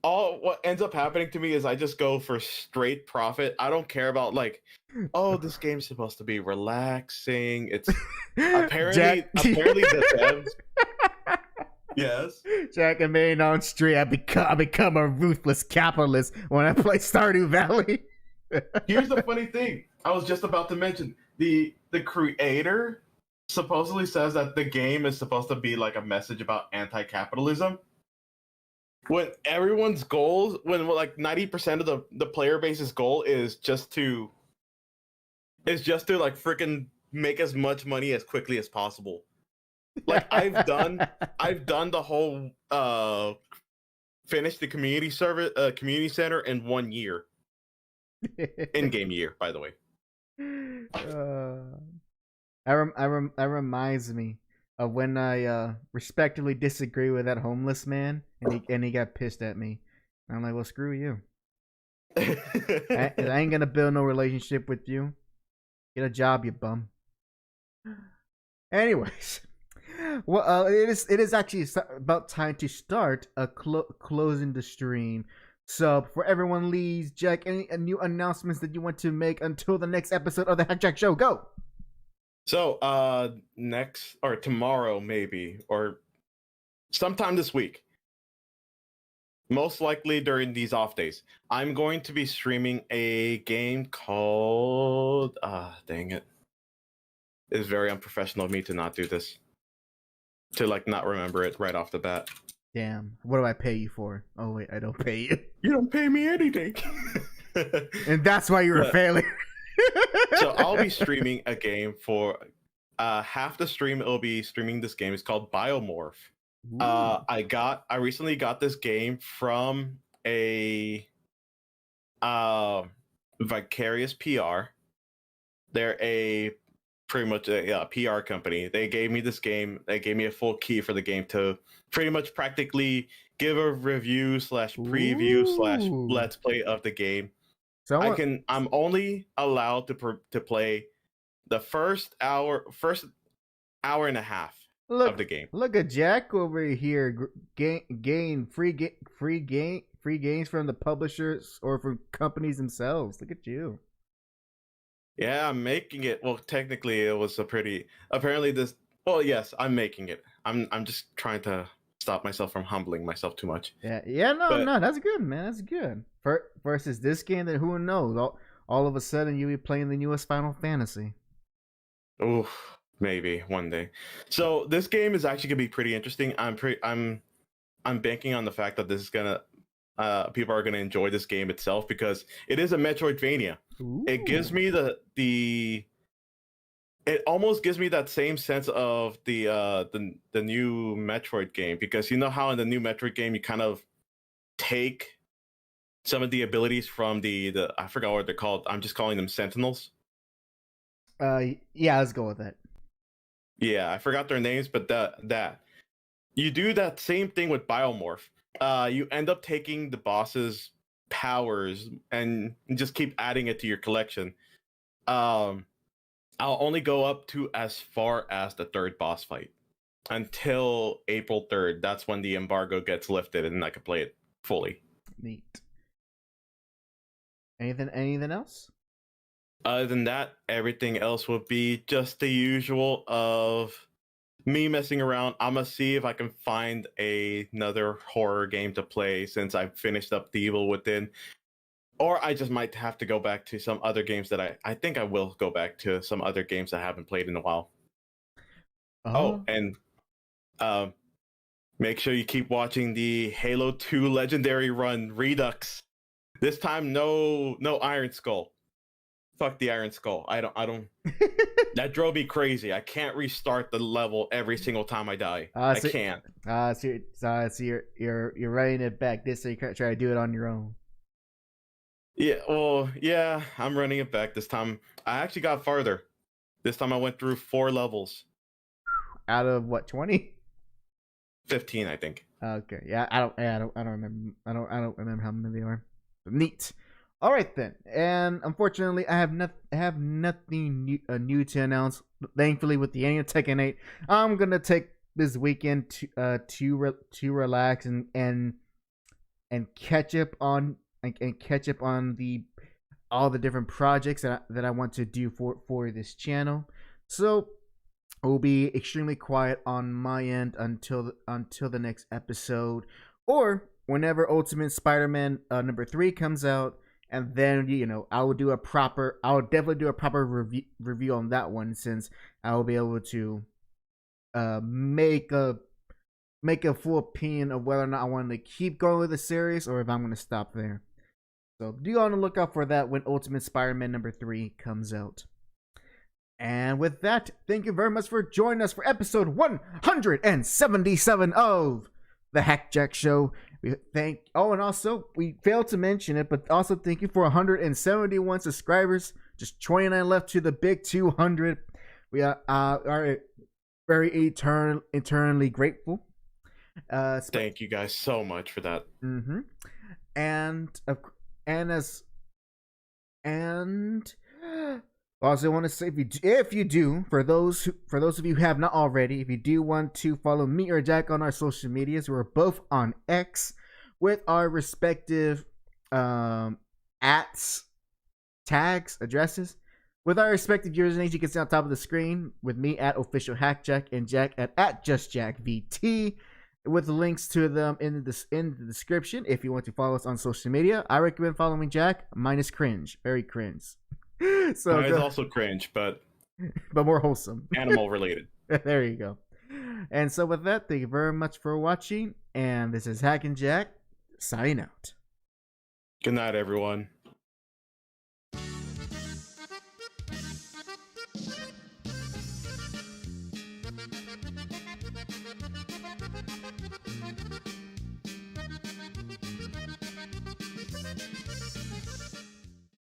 all what ends up happening to me is I just go for straight profit. I don't care about like, oh, this game's supposed to be relaxing. It's apparently the devs. Yes. Jack and Maine on stream. I become a ruthless capitalist when I play Stardew Valley. Here's the funny thing. I was just about to mention the creator supposedly says that the game is supposed to be like a message about anti-capitalism. When everyone's goals, when like 90% of the player base's goal is just to like freaking make as much money as quickly as possible. Like I've done the whole finish the community service community center in 1 year. In-game year, by the way. That reminds me of when I respectively disagree with that homeless man, and he got pissed at me. I'm like, well, screw you. I ain't gonna build no relationship with you. Get a job, you bum. Anyways, well, it is actually about time to start closing the stream. So before everyone leaves, Jack, any new announcements that you want to make until the next episode of the Hack Jack Show? Go. So next or tomorrow maybe or sometime this week, most likely during these off days, I'm going to be streaming a game called dang it. It's very unprofessional of me to not do this. To like not remember it right off the bat. Damn, what do I pay you for? Oh wait, I don't pay you. You don't pay me anything. And that's why you're a failure. So I'll be streaming a game for half the stream. It'll be streaming this game. It's called Biomorph. I recently got this game from a Vicarious PR. They're a pretty much a PR company. They gave me this game. They gave me a full key for the game to pretty much practically give a review / preview / let's play of the game. So I'm only allowed to play the first hour and a half of the game. Look at Jack over here gain free games from the publishers or from companies themselves. Look at you. Yeah, I'm making it. Well, technically, it was apparently this. Well, yes, I'm making it. I'm just trying to stop myself from humbling myself too much. No, that's good, man. That's good. Versus this game, that who knows? All of a sudden, you'll be playing the newest Final Fantasy. Ooh, maybe one day. So this game is actually gonna be pretty interesting. I'm banking on the fact that this is gonna people are gonna enjoy this game itself because it is a Metroidvania. Ooh. It gives me it almost gives me that same sense of the new Metroid game, because you know how in the new Metroid game you kind of take some of the abilities from the I forgot what they're called. I'm just calling them Sentinels. Yeah, let's go with that. Yeah, I forgot their names, but that you do that same thing with Biomorph. You end up taking the boss's powers and just keep adding it to your collection. I'll only go up to as far as the third boss fight until April 3rd. That's when the embargo gets lifted and I can play it fully. Neat. Anything else? Other than that, everything else will be just the usual of me messing around, I'm gonna see if I can find another horror game to play since I've finished up The Evil Within. Or I just might have to go back to some other games that I think I will go back to some other games I haven't played in a while. Oh, and make sure you keep watching the Halo 2 Legendary Run Redux. This time, no Iron Skull. Fuck the Iron Skull. I don't. That drove me crazy. I can't restart the level every single time I die. I can't. So you're writing it back this so you can't try to do it on your own. Yeah, well, yeah, I'm running it back this time. I actually got farther. This time I went through 4 levels. Out of what, 20? 15, I think. Okay. Yeah, I don't remember. I don't remember how many there are. Neat. All right then. And unfortunately, I have nothing new to announce. Thankfully, with the annual Tekken 8, I'm gonna take this weekend to relax and catch up on all the different projects that I want to do for this channel. So it will be extremely quiet on my end until the next episode, or whenever Ultimate Spider-Man number 3 comes out, and then I'll definitely do a proper review on that one, since I will be able to make a full opinion of whether or not I want to keep going with the series or if I'm going to stop there. So be on the lookout for that when Ultimate Spider-Man number 3 comes out. And with that, thank you very much for joining us for episode 177 of the Hack Jack Show. And also, we failed to mention it, but also thank you for 171 subscribers. Just 29 left to the big 200. We are very eternally grateful. Thank you guys so much for that. Mm-hmm. And also, I want to say, if you do, for those of you who have not already, if you do want to follow me or Jack on our social medias, we're both on X with our respective tags, addresses, with our respective usernames. You can see on top of the screen, with me at official HackJack and Jack at justjackvt, with links to them in the description. If you want to follow us on social media, I recommend following Jack. Mine is cringe, very cringe. So it's also cringe, but more wholesome, animal related. There you go. And so with that, thank you very much for watching, and this is Hack and Jack signing out. Good night, everyone.